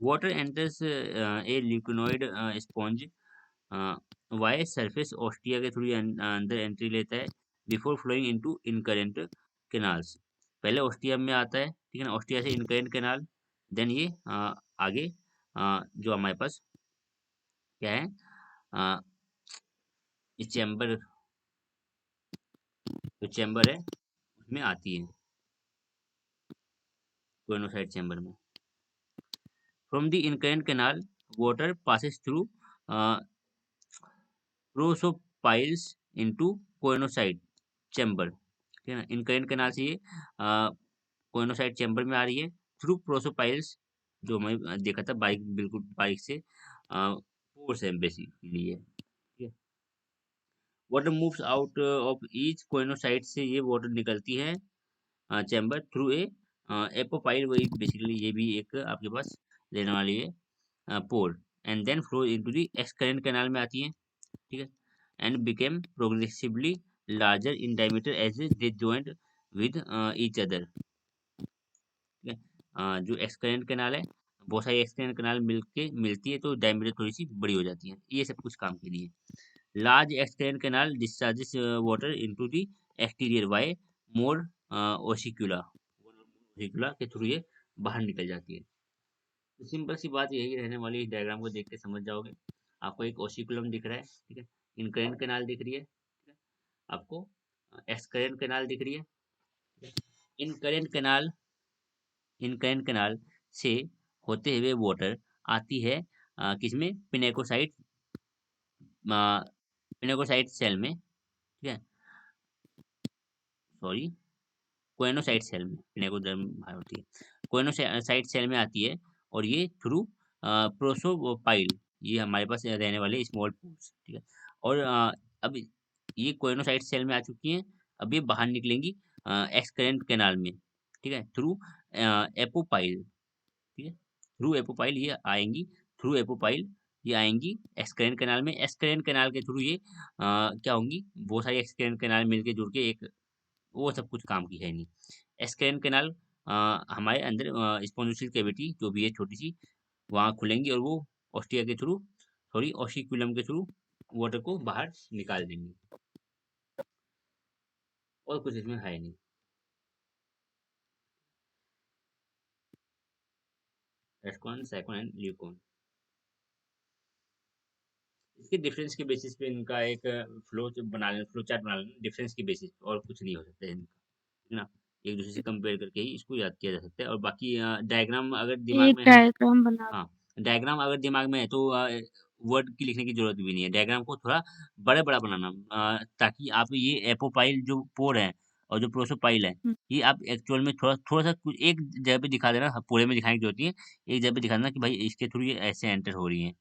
Water enters a liquinoid sponge via surface ostia के थ्रू अंदर एंट्री लेता है, before flowing into incurrent canals. पहले ऑस्टिया में आता है, ठीक है ना, ऑस्टिया से इनकरेंट कैनाल, देन ये आगे जो हमारे पास क्या है, अ, इस चैम्बर, जो चैम्बर है उसमें आती है, कोइनोसाइट चैम्बर में। From the incurrent canal water passes through prosopyles into coenocyte chamber, ठीक है ना। इनकरेंट कैनाल से ये कोइनोसाइट चैम्बर में आ रही है थ्रू प्रोसोपाइल्स, जो हमने देखा था बाइक, बिल्कुल बाइक से फोर्स है बेसिकली ये, ठीक है। Water moves out of each coenocyte से ये वाटर निकलती है चैम्बर थ्रू ए एपोपाइल, वही बेसिकली ये भी एक आपके पास लेने वाली है pore, and then flow into the excurrent canal में आती है, ठीक है। And became progressively larger in diameter as they join with each other, ठीक है। जो एक्सकरेंट कैनाल है, बहुत सारी एक्सकरेंट कैनाल मिलती है, तो डायमीटर थोड़ी सी बड़ी हो जाती है, ये सब कुछ काम के लिए। Large excurrent canal discharges water into the exterior by more oscula, oscula के थ्रू ये बाहर निकल जाती है। तो सिंपल सी बात यही रहने वाली है, डायग्राम को देख के समझ जाओगे। आपको एक ओसिकुलम दिख रहा है, ठीक है, इनकरेंट कैनाल दिख रही है, ठीक है? आपको एक्सकरेंट कैनाल दिख रही है। इनकरेंट कैनाल इनकरेंट कैनाल से होते हुए वाटर आती है किसमें, पिनेकोसाइट पिनेकोसाइट सेल में, ठीक है, सॉरी, कोएनोसाइट सेल में, पिनेकोडर्म बाहर होती है, कोएनोसाइट सेल में आती है, और ये थ्रू प्रोसोपाइल, ये हमारे पास रहने वाले स्मॉल पोर्स, ठीक है। और अब ये कोएनोसाइट सेल में आ चुकी हैं, अब ये बाहर निकलेंगी एक्सकरेंट कैनाल में, ठीक है, थ्रू एपोपाइल, ठीक है, थ्रू एपोपाइल ये आएंगी, थ्रू एपोपाइल ये आएंगी एक्सकरेंट कैनाल में। एक्सकरेंट कैनाल के थ्रू ये क्या होंगी, बहुत सारी एक्सकरेंट कैनाल मिलके जुड़ के एक, वो सब कुछ काम की है नहीं। एस्केलेन कैनाल हमारे अंदर स्पोंजियोसिस कैविटी जो भी है छोटी सी, वहाँ खुलेंगी, और वो ऑस्टिया के थ्रू, सॉरी, ऑसिकुलम के थ्रू वाटर को बाहर निकाल देंगी, और कुछ इसमें है नहीं। एस्कॉन, सैकॉन एंड ल्यूकॉन, इसके डिफरेंस के बेसिस पे इनका एक फ्लो चार्ट बना लेना, डिफरेंस के बेसिस पे, और कुछ नहीं हो सकता है इनका, है ना। एक दूसरे से कंपेयर करके ही इसको याद किया जा सकता है, और बाकी डायग्राम अगर दिमाग एक में है, डायग्राम बना हाँ, डायग्राम अगर दिमाग में है तो वर्ड की लिखने की जरूरत भी नहीं है, डायग्राम को थोड़ा बड़ा बड़ा बनाना, ताकि आप ये एपोपाइल जो पोर है और जो प्रोसोपाइल है, हुँ, ये आप एक्चुअल में थोड़ा थोड़ा सा कुछ एक जगह पे दिखा देना, पूरे में दिखाने की जरूरत नहीं है, एक जगह पे दिखा देना कि भाई इसके थ्रू ये ऐसे एंटर हो रही है,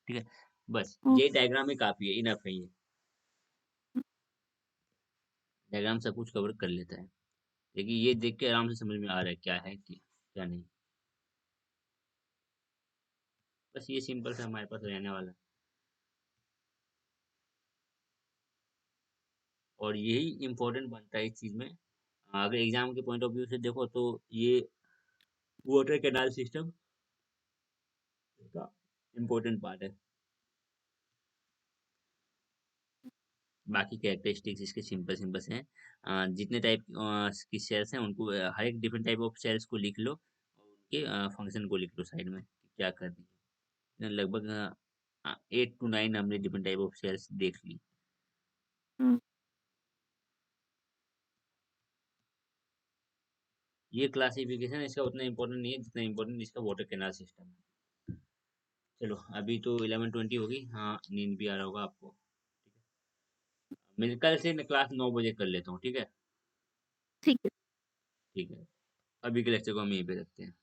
ठीक है, बस ओह! ये डायग्राम ही काफी है, इनफ है, ये डायग्राम सब कुछ कवर कर लेता है, लेकिन ये देख के आराम से समझ में आ रहा है क्या है क्या नहीं। बस ये सिंपल सा हमारे पास रहने वाला है, और यही इम्पोर्टेंट बनता है इस चीज़ में। अगर एग्जाम के पॉइंट ऑफ व्यू से देखो तो ये वाटर कैनाल सिस्टम का इम्पोर्टेंट पार्ट है। बाकी कैरेक्टरिस्टिक्स इसके सिंपल सिंपल से हैं। जितने टाइप की सेल्स हैं उनको हर एक डिफरेंट टाइप ऑफ सेल्स को लिख लो, और उनके फंक्शन को लिख लो साइड में कि क्या कर रही है। लगभग 8 to 9 हमने डिफरेंट टाइप ऑफ सेल्स देख ली। हुँ, ये क्लासिफिकेशन इसका उतना इम्पोर्टेंट नहीं है जितना इम्पोर्टेंट इसका वाटर कैनाल सिस्टम है। चलो अभी तो 11:20 होगी, हाँ नींद भी आ रहा होगा आपको, ठीक है, मैं कल से क्लास 9 बजे कर लेता हूँ, ठीक है। ठीक है। ठीक है, अभी के लेक्चर को हम यहीं पे रखते हैं।